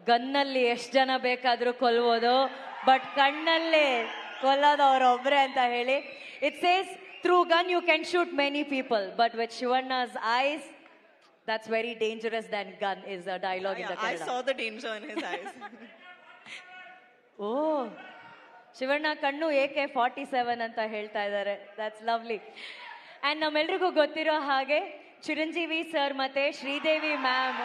ಗನ್ನಲ್ಲಿ ಎಷ್ಟು ಜನ ಬೇಕಾದರೂ ಕೊಲ್ಬೋದು, but ಕಣ್ಣಲ್ಲಿ ಕೊಲ್ಲೋದು ಅವರೊಬ್ಬರೇ ಅಂತ ಹೇಳಿ. It says, through gun you can shoot many people, but with Shivanna's eyes, that's very dangerous than gun is a dialogue in the Kannada. I saw the danger in his eyes. Oh, Shivanna ಕಣ್ಣು AK-47 ಅಂತ ಹೇಳ್ತಾ ಇದ್ದಾರೆ. That's lovely. And ನಮ್ಮೆಲ್ರಿಗೂ ಗೊತ್ತಿರೋ ಹಾಗೆ Chiranjeevi sir ಮತ್ತೆ Sridevi ma'am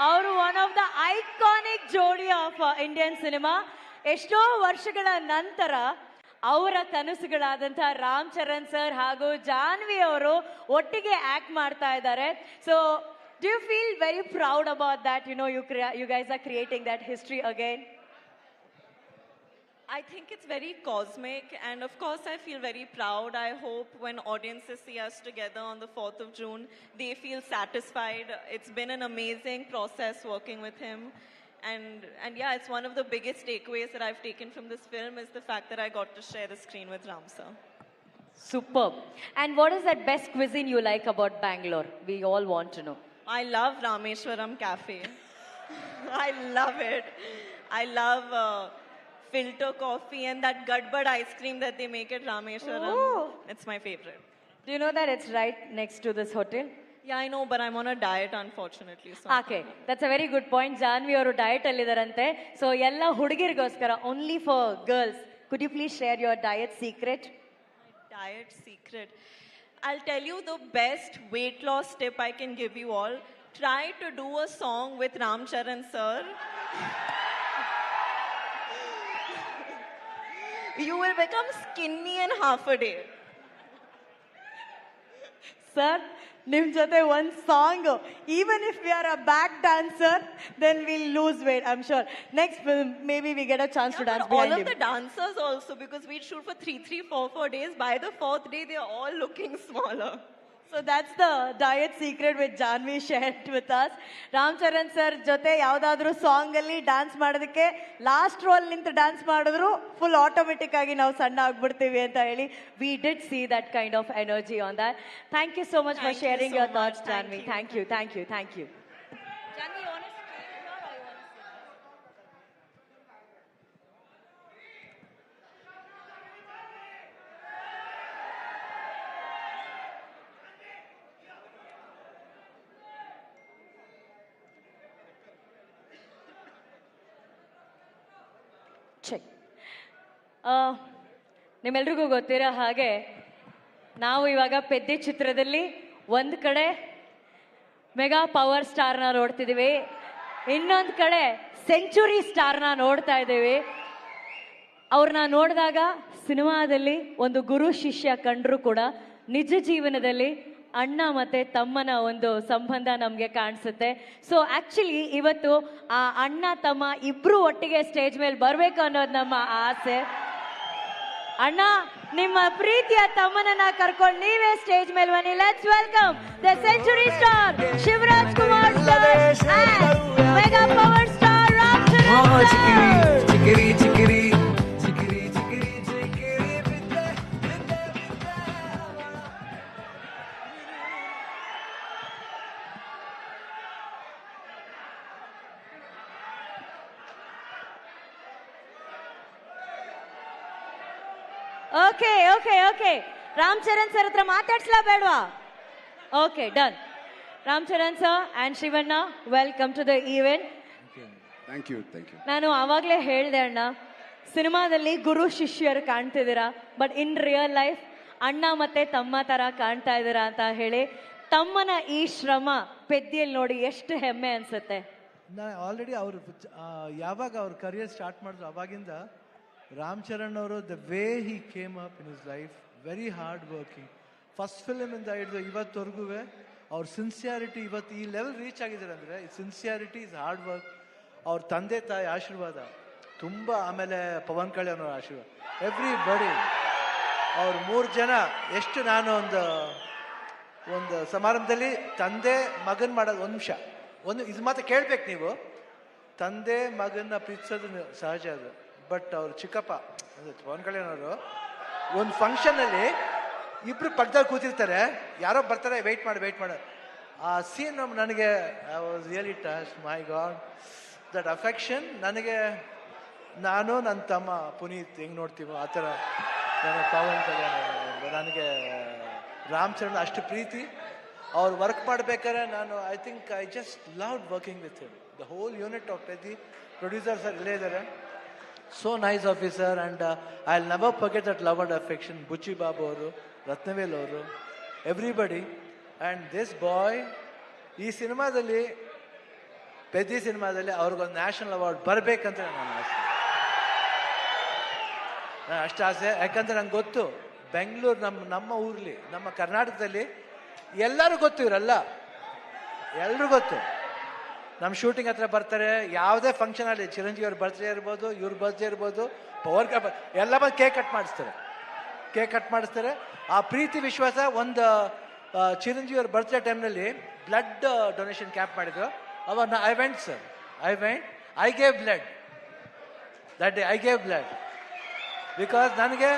ಅವರು one of the iconic ಜೋಡಿ of Indian cinema. ಎಷ್ಟೋ ವರ್ಷಗಳ ನಂತರ ಅವರ ಕನಸುಗಳಾದಂತಹ ರಾಮ್ ಚರಣ್ ಸರ್ ಹಾಗೂ ಜಾನ್ವಿ ಅವರು ಒಟ್ಟಿಗೆ ಆಕ್ಟ್ ಮಾಡ್ತಾ ಇದ್ದಾರೆ. So do you feel very proud about that? You know, you guys are creating that history again. I think it's very cosmic, and of course, I feel very proud. I hope when audiences see us together on the 4th of June, they feel satisfied. It's been an amazing process working with him. And yeah, it's one of the biggest takeaways that I've taken from this film is the fact that I got to share the screen with Ram sir. Superb. And what is that best cuisine you like about Bangalore? We all want to know. I love Rameshwaram Cafe. I love it. I love filter coffee and that Gadbad ice cream that they make at Rameshwaram. Oh. It's my favorite. Do you know that it's right next to this hotel? Yeah, I know, but I'm on a diet, unfortunately. So Okay, that's a very good point. Janvi ಅವರು diet ಅಲ್ಲಿದಾರಂತೆ. So ಎಲ್ಲ ಹುಡುಗಿರಿಗೋಸ್ಕರ only for girls. Could you please share your diet secret? Diet secret. I'll tell you the best weight loss tip I can give you all. Try to do a song with Ram Charan sir. You will become skinny in half a day. Sir, ನಿಮ್ ಜೊತೆ ಒಂದು song even if we are a back dancer then will lose weight I am sure next film maybe we get a chance to dance All of the dancers also, because we shoot for 4 days. By the 4th day, they are all looking smaller. So that's the diet secret which Janvi shared with us. Ram Charan sir ಜೊತೆ ಯಾವ್ದಾದ್ರು song ಅಲ್ಲಿ dance ಮಾಡೋದಕ್ಕೆ last roll ನಿಂತು dance ಮಾಡಿದ್ರು full automatic ಆಗಿ ನಾವು ಸಣ್ಣ ಆಗ್ಬಿಡ್ತೀವಿ ಅಂತ ಹೇಳಿ we did see that kind of energy on that. Thank you so much for sharing your thoughts, Janvi. Thank you. Janvi, you want to stay here or you want to check ನಿಮ್ಮೆಲ್ರಿಗೂ ಗೊತ್ತಿರೋ ಹಾಗೆ ನಾವು ಇವಾಗ ಪೆದ್ದಿ ಚಿತ್ರದಲ್ಲಿ ಒಂದು ಕಡೆ mega power ಸ್ಟಾರ್ನ ನೋಡ್ತಿದ್ದೀವಿ, ಇನ್ನೊಂದು ಕಡೆ ಸೆಂಚುರಿ ಸ್ಟಾರ್ನ ನೋಡ್ತಾ ಇದ್ದೀವಿ. ಅವ್ರನ್ನ ನೋಡಿದಾಗ ಸಿನಿಮಾದಲ್ಲಿ ಒಂದು ಗುರು ಶಿಷ್ಯ ಕಂಡ್ರು ಕೂಡ ನಿಜ ಜೀವನದಲ್ಲಿ ಅಣ್ಣ ಮತ್ತೆ ತಮ್ಮನ ಒಂದು ಸಂಬಂಧ ನಮಗೆ ಕಾಣಿಸುತ್ತೆ. ಸೊ ಆಕ್ಚುಲಿ ಇವತ್ತು ಆ ಅಣ್ಣ ತಮ್ಮ ಇಬ್ರು ಒಟ್ಟಿಗೆ ಸ್ಟೇಜ್ ಮೇಲೆ ಬರ್ಬೇಕು ಅನ್ನೋದು ನಮ್ಮ ಆಸೆ. ಅಣ್ಣ, ನಿಮ್ಮ ಪ್ರೀತಿಯ ತಮ್ಮನನ್ನ ಕರ್ಕೊಂಡು ನೀವೇ ಸ್ಟೇಜ್ ಮೇಲೆ ಬನ್ನಿ. Let's welcome the century star Shivaraj Kumar sir, mega power star Ram Charan sir. Chikiri Chikiri okay Ram Charan sir ಹತ್ರ ಮಾತಾಡ್ಸ್ಲಾ ಬೇಡವಾ? Okay, done. Ram Charan sir and Shivanna, welcome to the event. Thank you. ನಾನು ಆವಾಗಲೇ ಹೇಳಿದೆ ಅಣ್ಣ, ಸಿನಿಮಾದಲ್ಲಿ ಗುರು ಶಿಷ್ಯರು ಕಾಣ್ತಿದ್ದೀರಾ, ಬಟ್ ಇನ್ ರಿಯಲ್ ಲೈಫ್ ಅಣ್ಣ ಮತ್ತೆ ತಮ್ಮ ತರ ಕಾಣ್ತಾ ಇದ್ದೀರಾ ಅಂತ ಹೇಳಿ. ತಮ್ಮನ ಈ ಶ್ರಮ ಪೆದ್ದಿಯಲ್ಲಿ ನೋಡಿ ಎಷ್ಟು ಹೆಮ್ಮೆ ಅನ್ಸುತ್ತೆ. ಆಲ್ರೆಡಿ ಅವರು ಯಾವಾಗ ಅವ್ರ ಕರಿಯರ್ ಸ್ಟಾರ್ಟ್ ಮಾಡಿದ್ರು ಅವಾಗಿಂದ ರಾಮ್ ಚರಣ್ ಅವರು the way he came up in his life, very hard working. First ಫಿಲ್ಮಿಂದ ಹಿಡಿದು ಇವತ್ತವರೆಗೂ ಅವ್ರ ಸಿನ್ಸಿಯಾರಿಟಿ ಇವತ್ತು ಈ ಲೆವೆಲ್ ರೀಚ್ ಆಗಿದ್ದಾರೆ ಅಂದರೆ ಸಿನ್ಸಿಯಾರಿಟಿ ಇಸ್ ಹಾರ್ಡ್ ವರ್ಕ್. ಅವ್ರ ತಂದೆ ತಾಯಿ ಆಶೀರ್ವಾದ ತುಂಬ, ಆಮೇಲೆ ಪವನ್ ಕಲ್ಯಾಣ್ ಅವ್ರ ಆಶೀರ್ವಾದ, ಎವ್ರಿ ಬಡಿ. ಅವ್ರ 3 ಜನ ಎಷ್ಟು ನಾನು ಒಂದು ಸಮಾರಂಭದಲ್ಲಿ ತಂದೆ ಮಗನ್ ಮಾಡೋದು, ಒಂದು ನಿಮಿಷ ಇದು ಮಾತ್ರ ಕೇಳ್ಬೇಕು ನೀವು. ತಂದೆ ಮಗನ್ನ ಪ್ರೀತಿಸೋದು ಸಹಜ ಅದು, ಬಟ್ ಅವ್ರು ಚಿಕ್ಕಪ್ಪ ಪವನ್ ಕಲ್ಯಾಣ್ ಅವರು ಒಂದು ಫಂಕ್ಷನಲ್ಲಿ ಇಬ್ರು ಪಕ್ಕದಲ್ಲಿ ಕೂತಿರ್ತಾರೆ, ಯಾರೋ ಬರ್ತಾರೆ, ವೆಯ್ಟ್ ಮಾಡಿ ಆ ಸೀನ್ ನನಗೆ I was really touch. My god, that affection ನನಗೆ, ನಾನು ನನ್ನ ತಮ್ಮ ಪುನೀತ್ ಹೆಂಗೆ ನೋಡ್ತೀವೋ ಆ ಥರ ನನಗೆ ಪವನ್ ಕಲ್ಯಾಣ್ ನನಗೆ ರಾಮ್ ಚರಣ್ ಅಷ್ಟು ಪ್ರೀತಿ. ಅವ್ರು ವರ್ಕ್ ಮಾಡ್ಬೇಕಾದ್ರೆ ನಾನು I just loved working with him. The whole unit of Peddi producers ಇಲ್ಲೇ ಇದ್ದಾರೆ. So nice officer, and I'll never forget that love and affection. Buchi Babu ಅವರು, ರತ್ನವೇಲ್ ಅವರು, everybody. And this boy, ಈ ಸಿನಿಮಾದಲ್ಲಿ ಪೆದ್ದಿ ಸಿನಿಮಾದಲ್ಲಿ ಅವ್ರಿಗೊಂದು ನ್ಯಾಷನಲ್ ಅವಾರ್ಡ್ ಬರಬೇಕಂತ ನನ್ನ ಆಸೆ. ಅಷ್ಟು ಆಸೆ, ಯಾಕಂದ್ರೆ ನಂಗೆ ಗೊತ್ತು ಬೆಂಗಳೂರು ನಮ್ಮ ಊರ್ಲಿ, ನಮ್ಮ ಕರ್ನಾಟಕದಲ್ಲಿ ಎಲ್ಲರೂ ಗೊತ್ತು, ಇವರೆಲ್ಲ ಎಲ್ರೂ ಗೊತ್ತು. ನಮ್ಮ ಶೂಟಿಂಗ್ ಹತ್ರ ಬರ್ತಾರೆ. ಯಾವುದೇ ಫಂಕ್ಷನ್ ಅಲ್ಲಿ ಚಿರಂಜೀವಿ ಅವ್ರ ಬರ್ತ್ಡೇ ಇರ್ಬೋದು, ಇವ್ರ ಬರ್ತ್ಡೇ ಇರ್ಬೋದು, ಪವರ್ ಎಲ್ಲ ಬಂದು ಕೇಕ್ ಕಟ್ ಮಾಡಿಸ್ತಾರೆ. ಆ ಪ್ರೀತಿ ವಿಶ್ವಾಸ. ಒಂದು ಚಿರಂಜೀವಿ ಅವ್ರ ಬರ್ತ್ಡೇ ಟೈಮ್ನಲ್ಲಿ ಬ್ಲಡ್ ಡೊನೇಷನ್ ಕ್ಯಾಂಪ್ ಮಾಡಿದ್ರು. ಅವಾಗ I went sir, I gave blood that day. I gave blood because ನನಗೆ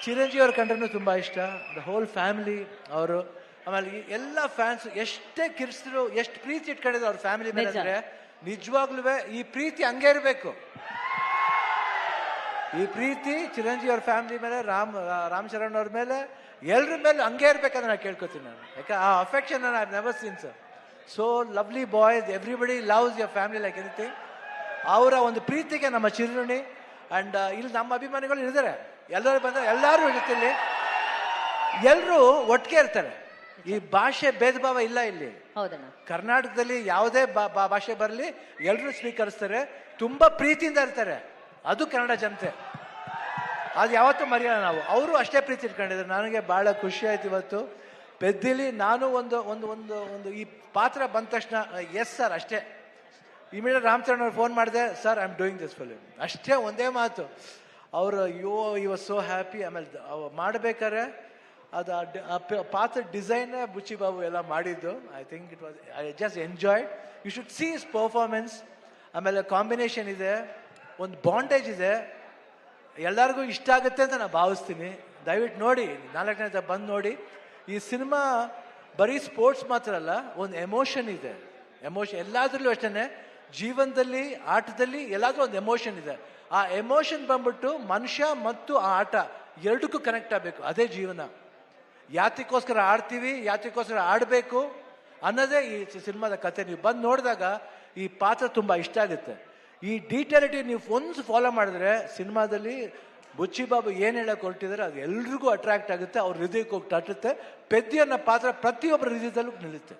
ಚಿರಂಜೀವಿ ಅವ್ರ ಕಂಡ್ರೂ ತುಂಬ ಇಷ್ಟ. ದ ಹೋಲ್ ಫ್ಯಾಮಿಲಿ ಅವರು. ಆಮೇಲೆ ಎಲ್ಲ ಫ್ಯಾನ್ಸ್ ಎಷ್ಟೇ ಕಿರ್ಸಿದ್ರು, ಎಷ್ಟು ಪ್ರೀತಿ ಇಟ್ಕೊಂಡಿದ್ರು ಅವ್ರ ಫ್ಯಾಮಿಲಿ ಮೇಲೆ ಅಂದರೆ ನಿಜವಾಗ್ಲೂ ಈ ಪ್ರೀತಿ ಹಂಗೆ ಇರಬೇಕು. ಈ ಪ್ರೀತಿ ಚಿರಂಜೀವಿ ಅವ್ರ ಫ್ಯಾಮಿಲಿ ಮೇಲೆ, ರಾಮ್ ಚರಣ್ ಅವ್ರ ಮೇಲೆ, ಎಲ್ಲರ ಮೇಲೆ ಹಂಗೆ ಇರ್ಬೇಕಂತ ನಾನು ಕೇಳ್ಕೊತೀನಿ ನಾನು. ಯಾಕೆ ಆ affection I have never seen sir. So lovely boys, everybody loves your family like anything. ಅವರ ಒಂದು ಪ್ರೀತಿಗೆ ನಮ್ಮ ಚಿರುಣಿ. ಆ್ಯಂಡ್ ಇಲ್ಲಿ ನಮ್ಮ ಅಭಿಮಾನಿಗಳು ಇದ್ದಾರೆ, ಎಲ್ಲರೂ ಬಂದರೆ ಎಲ್ಲರೂ ಇರುತ್ತೆ ಇಲ್ಲಿ, ಎಲ್ಲರೂ ಒಟ್ಟಿಗೆ ಇರ್ತಾರೆ. ಈ ಭಾಷೆ ಭೇದ ಭಾವ ಇಲ್ಲ ಇಲ್ಲಿ. ಕರ್ನಾಟಕದಲ್ಲಿ ಯಾವುದೇ ಭಾಷೆ ಬರಲಿ ಎಲ್ಲರೂ ಸ್ವೀಕರಿಸ್ತಾರೆ, ತುಂಬ ಪ್ರೀತಿಯಿಂದ ಇರ್ತಾರೆ. ಅದು ಕನ್ನಡ ಜನತೆ, ಅದು ಯಾವತ್ತೂ ಮರೆಯೋಣ ನಾವು. ಅವರು ಅಷ್ಟೇ ಪ್ರೀತಿ ಇಟ್ಕೊಂಡಿದ್ದಾರೆ. ನನಗೆ ಭಾಳ ಖುಷಿ ಆಯ್ತು ಇವತ್ತು ಪೆದ್ದಿಲಿ. ನಾನು ಒಂದು ಒಂದು ಒಂದು ಒಂದು ಈ ಪಾತ್ರ ಬಂದ ತಕ್ಷಣ ಎಸ್ ಸರ್ ಅಷ್ಟೇ. ಇಮಿಡಿಯೇಟ್ ರಾಮಚರಣ್ ಅವ್ರು ಫೋನ್ ಮಾಡಿದೆ, sir I am doing this film, ಅಷ್ಟೇ ಒಂದೇ ಮಾತು. ಅವರು ಈ ವಾಸ್ ಸೋ ಹ್ಯಾಪಿ. ಆಮೇಲೆ ಮಾಡಬೇಕಾದ್ರೆ ಅದು ಪಾತ್ರ ಡಿಸೈನ್ ಬುಚ್ಚಿ ಬಾಬು ಎಲ್ಲ ಮಾಡಿದ್ದು. I think it was, I just enjoyed. You should see his performance. ಆಮೇಲೆ ಕಾಂಬಿನೇಷನ್ ಇದೆ, ಒಂದು ಬಾಂಡೇಜ್ ಇದೆ, ಎಲ್ಲರಿಗೂ ಇಷ್ಟ ಆಗುತ್ತೆ ಅಂತ ನಾನು ಭಾವಿಸ್ತೀನಿ. ದಯವಿಟ್ಟು ನೋಡಿ, 4ನೇ ಬಂದು ನೋಡಿ. ಈ ಸಿನಿಮಾ ಬರೀ ಸ್ಪೋರ್ಟ್ಸ್ ಮಾತ್ರ ಅಲ್ಲ, ಒಂದು ಎಮೋಷನ್ ಇದೆ. ಎಮೋಷನ್ ಎಲ್ಲಾದ್ರಲ್ಲೂ ಅಷ್ಟೇ, ಜೀವನದಲ್ಲಿ, ಆಟದಲ್ಲಿ ಎಲ್ಲಾದ್ರೂ ಒಂದು ಎಮೋಷನ್ ಇದೆ. ಆ ಎಮೋಷನ್ ಬಂದ್ಬಿಟ್ಟು ಮನುಷ್ಯ ಮತ್ತು ಆ ಆಟ ಎರಡಕ್ಕೂ ಕನೆಕ್ಟ್ ಆಗಬೇಕು. ಅದೇ ಜೀವನ. ಯಾತಕ್ಕೋಸ್ಕರ ಆಡ್ತೀವಿ, ಯಾತಕ್ಕೋಸ್ಕರ ಆಡಬೇಕು ಅನ್ನೋದೇ ಈ ಸಿನಿಮಾದ ಕತೆ. ನೀವು ಬಂದು ನೋಡಿದಾಗ ಈ ಪಾತ್ರ ತುಂಬ ಇಷ್ಟ ಆಗುತ್ತೆ. ಈ ಡೀಟೇಲಿಟಿ ನೀವು ಒಂದು ಫಾಲೋ ಮಾಡಿದ್ರೆ ಸಿನಿಮಾದಲ್ಲಿ ಬುಚ್ಚಿ ಬಾಬು ಏನು ಹೇಳಕ್ಕೆ ಹೊರಟಿದ್ದಾರೆ ಅದು ಎಲ್ರಿಗೂ ಅಟ್ರಾಕ್ಟ್ ಆಗುತ್ತೆ, ಅವ್ರ ಹೃದಯಕ್ಕೆ ಹೋಗಿ ತಟ್ಟುತ್ತೆ. ಪೆದ್ದಿ ಅನ್ನೋ ಪಾತ್ರ ಪ್ರತಿಯೊಬ್ಬರ ಹೃದಯದಲ್ಲೂ ನಿಲ್ಲುತ್ತೆ.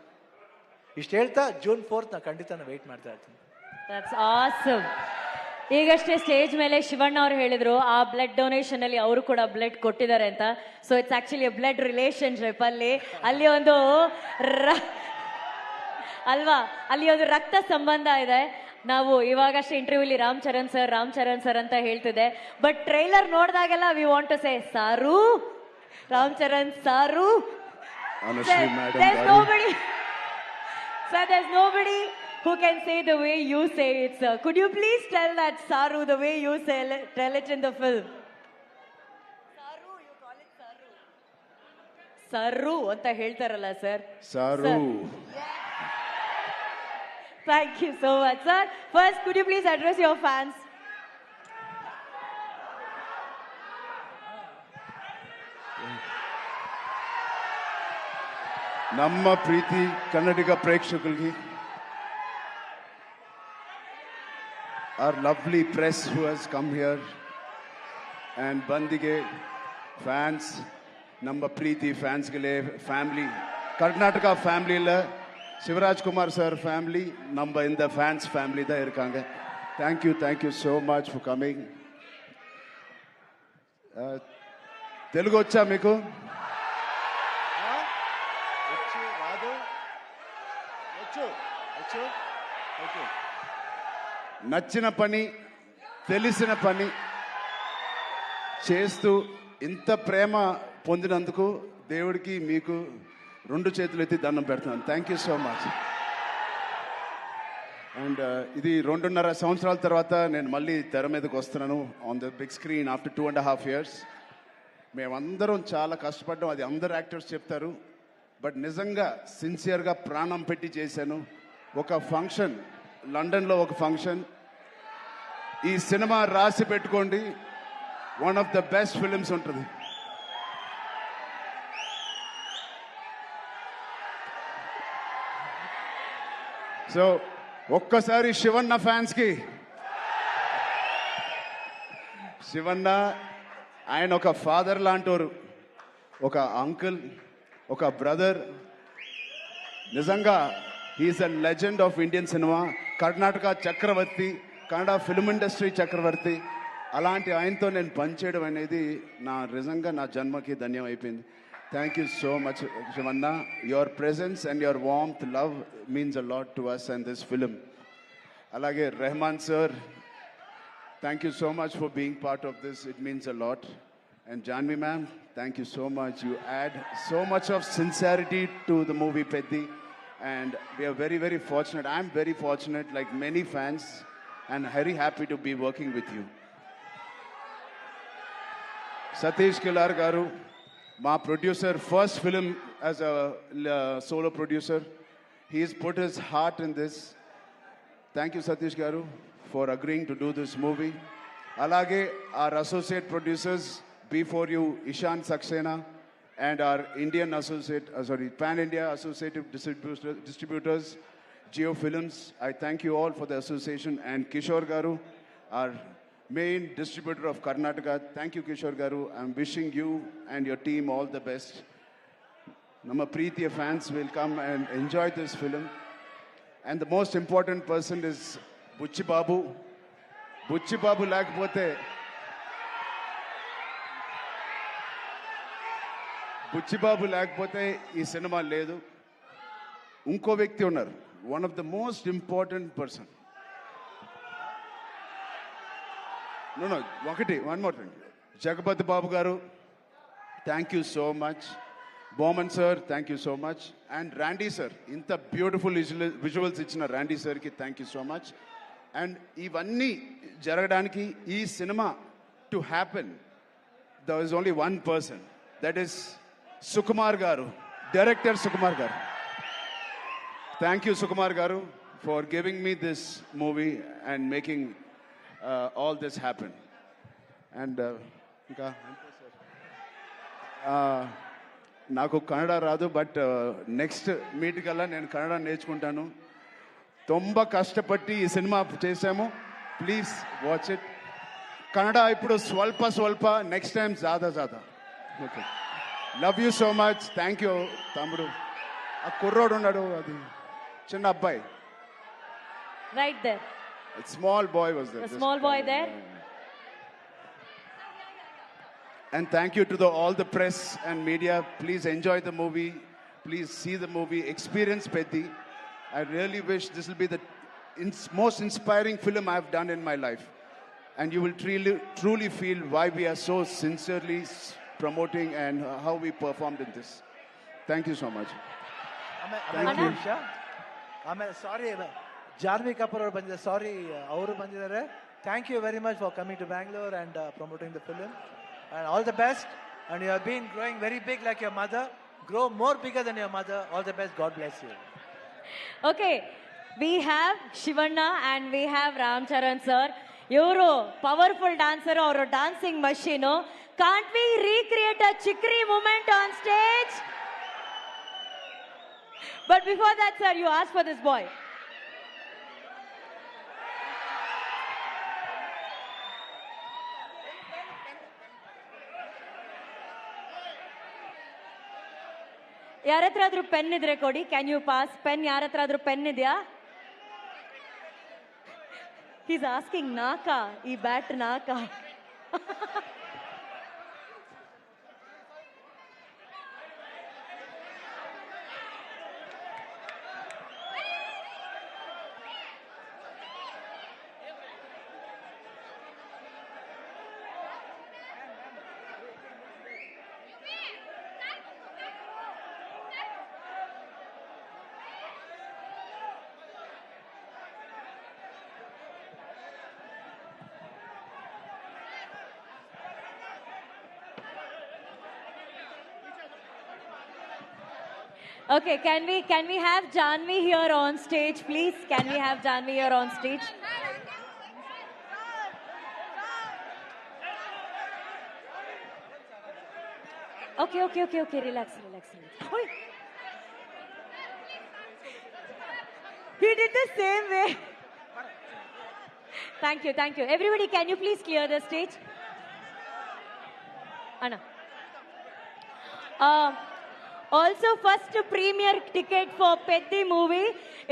ಇಷ್ಟು ಹೇಳ್ತಾ June 4th ನಾನು ಖಂಡಿತ ವೆಯ್ಟ್ ಮಾಡ್ತಾ ಇರ್ತೀನಿ. That's awesome. ಈಗಷ್ಟೇ ಸ್ಟೇಜ್ ಮೇಲೆ ಶಿವಣ್ಣ ಅವರು ಹೇಳಿದ್ರು ಆ ಬ್ಲಡ್ ಡೊನೇಷನ್ ಅಲ್ಲಿ ಅವರು ಕೂಡ ಬ್ಲಡ್ ಕೊಟ್ಟಿದ್ದಾರೆ ಅಂತ. So it's actually a blood relationship. ಅಲ್ಲಿ ಒಂದು ಅಲ್ವಾ, ಅಲ್ಲಿ ಒಂದು ರಕ್ತ ಸಂಬಂಧ ಇದೆ. ನಾವು ಇವಾಗಷ್ಟೇ ಇಂಟರ್ವ್ಯೂಲಿ ರಾಮ್ ಚರಣ್ ಸರ್ ಅಂತ ಹೇಳ್ತಿದೆ. ಬಟ್ ಟ್ರೈಲರ್ ನೋಡಿದಾಗೆಲ್ಲ we want to say sir, Ram Charan ಸಾರು. There's nobody who can say the way you say it, sir. Could you please tell that Saru the way you tell it in the film? Saru, you call it Saru. Saru anta ಹೇಳ್ತಾರಲ್ಲ sir. Saru. Thank you so much, sir. First, could you please address your fans? ನಮ್ಮ ಪ್ರೀತಿ ಕನ್ನಡಿಗ ಪ್ರೇಕ್ಷಕರಿಗೆ, our lovely press who has come here, and ಬಂದಿಗೆ fans, ನಮ್ಮ ಪ್ರೀತಿ ಫ್ಯಾನ್ಸ್ಗಳೇ, family, Karnataka ಫ್ಯಾಮಿಲಿயில் Shivaraj Kumar sir family நம்ம இந்த ஃபேன்ஸ் ஃபேமிலி தான் இருக்காங்க. Thank you so much for coming. Telugu వచ్చా మీకు? నచ్చిన పని, తెలిసిన పని చేస్తూ ఇంత ప్రేమ పొందినందుకు దేవుడికి మీకు 2 చేతులు ఎత్తి దండం పెడుతున్నాను. Thank you so much. And ఇది 2.5 సంవత్సరాల తర్వాత నేను మళ్ళీ తెర మీదకి వస్తున్నాను on the big screen after 2.5 years. మేమందరం చాలా కష్టపడ్డాం, అది అందరు యాక్టర్స్ చెప్తారు. బట్ నిజంగా సిన్సియర్గా ప్రాణం పెట్టి చేశాను. ఒక ఫంక్షన్, లండన్లో ఒక ఫంక్షన్, ఈ సినిమా రాసి పెట్టుకోండి, one of the best films ఉంటుంది. సో ఒక్కసారి శివన్న ఫ్యాన్స్కి, శివన్న ఆయన ఒక ఫాదర్ లాంటోరు, ఒక అంకుల్, ఒక బ్రదర్. నిజంగా he is a legend of Indian cinema, Karnataka చక్రవర్తి, కన్నడ ఫిల్మ్ ఇండస్ట్రీ చక్రవర్తి. అలాంటి ఆయనతో నేను పనిచేయడం అనేది నిజంగా నా జన్మకి ధన్యం అయిపోయింది. Thank you so much, Shivanna. Your presence and your warmth, love means a lot to us and this film. Alage Rahman sir, thank you so much for being part of this. It means a lot. And Janvi ma'am, thank you so much. You add so much of sincerity to the movie Peddi. And we are very, very fortunate. I'm very fortunate, like many fans, and very happy to be working with you. Satish Kilar Garu, my producer, first film as a solo producer. He's put his heart in this. Thank you, Satish Garu, for agreeing to do this movie. Alage, our associate producers, before you, Ishan Saxena, and our Indian associate, Pan-India associative distributors, Geo Films. I thank you all for the association. And Kishore Garu, our main distributor of Karnataka. Thank you, Kishore Garu. I'm wishing you and your team all the best. Nama Preetiya fans will come and enjoy this film. And the most important person is Buchi Babu. Buchi Babu lakapothe Buchibabu లేకపోతే ఈ cinema లేదు. ఇంకో వ్యక్తి ఉన్నారు, one of the most important person. No ఒకటి one more thing, Jagapathi Babu garu, thank you so much. Boman sir, thank you so much. And Randy sir, ఇంత beautiful visuals ఇచ్చిన Randy సార్కి thank you so much. And ఇవన్నీ జరగడానికి, ఈ cinema to happen, there is only one person, that is Sukumar Garu, director Sukumar Garu. Thank you, Sukumar Garu, for giving me this movie and making all this happen. And నాకు కన్నడ రాదు, but next meet కల్లా నేను కన్నడ నేర్చుకుంటాను. ತುಂಬ కష్టపట్టి ఈ cinema చేశాము. Please watch it. Kannada ఇప్పుడు స్వల్ప స్వల్ప, నెక్స్ట్ టైం జాదా జాదా. Okay, love you so much. Thank you తమ్ముడు. ఆ కుర్రోడు ఉన్నాడు, అది చిన్న అబ్బాయి, right there, small boy was there, small boy there. And thank you to all the press and media. Please enjoy the movie. Please see the movie. Experience Peddi. I really wish this will be the most inspiring film I've done in my life. And you will truly feel why we are so sincerely promoting and how we performed in this. Thank you so much. Thank you. ಆಮೇಲೆ ಸಾರಿ, ಜಾನ್ವಿ ಕಪೂರ್ ಅವರು ಬಂದಿದ್ದಾರೆ. Sorry, ಅವರು ಬಂದಿದ್ದಾರೆ. Thank you very much for coming to Bangalore and promoting the film. And all the best. And you have been growing very big like your mother. Grow more bigger than your mother. All the best. God bless you. Okay, we have Shivanna and we have Ramcharan sir. You're powerful dancer or a dancing machine. Can't we recreate a chikri moment on stage? But before that, sir, you asked for this boy. ಯಾರ ಹತ್ರ ಆದ್ರೂ pen ಇದ್ರೆ ಕೊಡಿ. Can you pass pen? ಯಾರ ಹತ್ರ ಆದ್ರೂ pen ಇದೆಯಾ? Is asking ನಾಕ, ಈ ಬ್ಯಾಟ್ ನಾಕ. Okay, can we have Janvi here on stage, please? Can we have Janvi here on stage? Okay. Relax. Oi. He did the same way. Thank you. Everybody, can you please clear the stage? Anna. Also first premiere ticket for Peddi movie.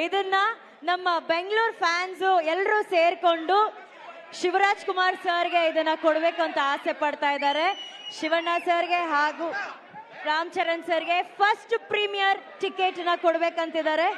ಇದನ್ನ ನಮ್ಮ Bengaluru fans ಎಲ್ಲರೂ ಸೇರ್ಕೊಂಡು ಶಿವರಾಜ್ ಕುಮಾರ್ ಸರ್ಗೆ ಇದನ್ನ ಕೊಡಬೇಕು ಅಂತ ಆಸೆ ಪಡ್ತಾ ಇದ್ದಾರೆ. ಶಿವಣ್ಣ ಸರ್ಗೆ ಹಾಗೂ ರಾಮ್ ಚರಣ್ ಸರ್ಗೆ ಫಸ್ಟ್ ಪ್ರೀಮಿಯರ್ ಟಿಕೆಟ್ ನ ಕೊಡ್ಬೇಕಂತಿದ್ದಾರೆ.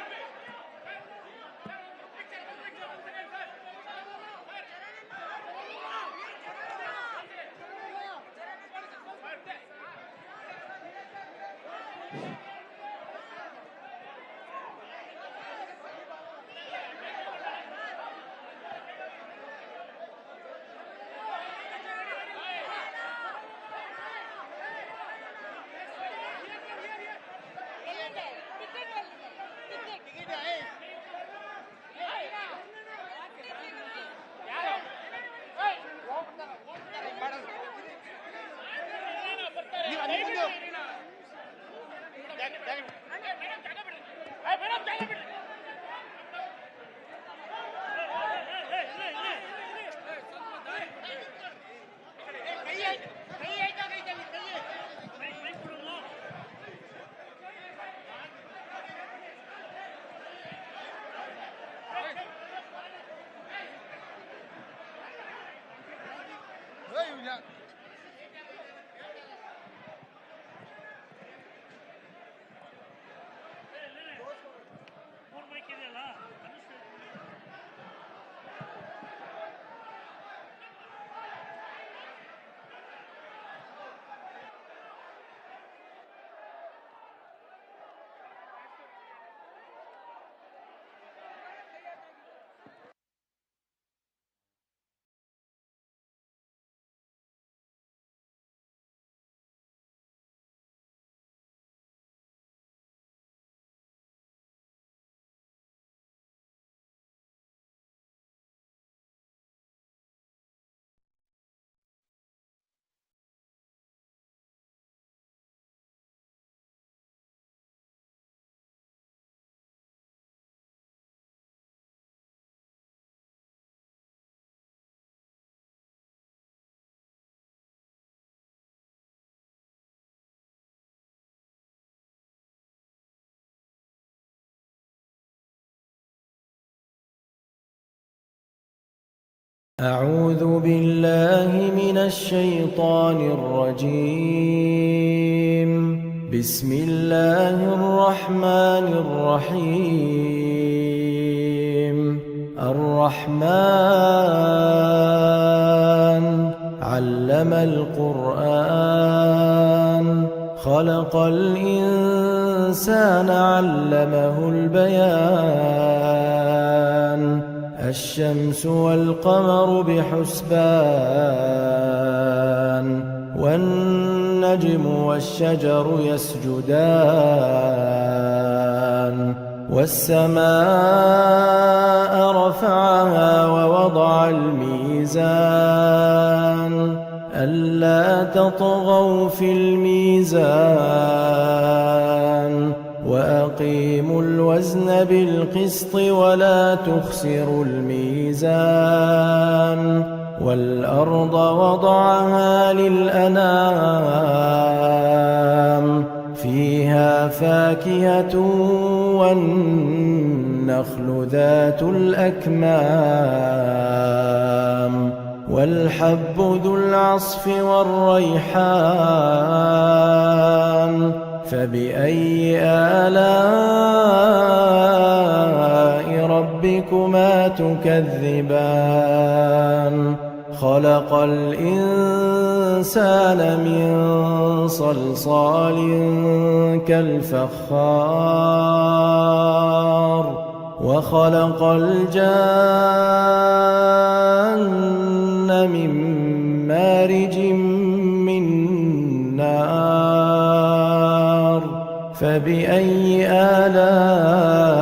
أعوذ بالله من الشيطان الرجيم. بسم الله الرحمن الرحيم. الرحمن علم القرآن خلق الإنسان علمه البيان. الشمس والقمر بحسبان والنجم والشجر يسجدان. والسماء رفعها ووضع الميزان ألا تطغوا في الميزان وأقيموا الوزن بالقسط ولا تخسروا الميزان. والأرض وضعها للأنام فيها فاكهة والنخل ذات الأكمام والحب ذو العصف والريحان. فبأي آلاء ربكما تكذبان. خلق الإنسان من صلصال كالفخار وخلق الجان من مارج من نار. فبأي آلاء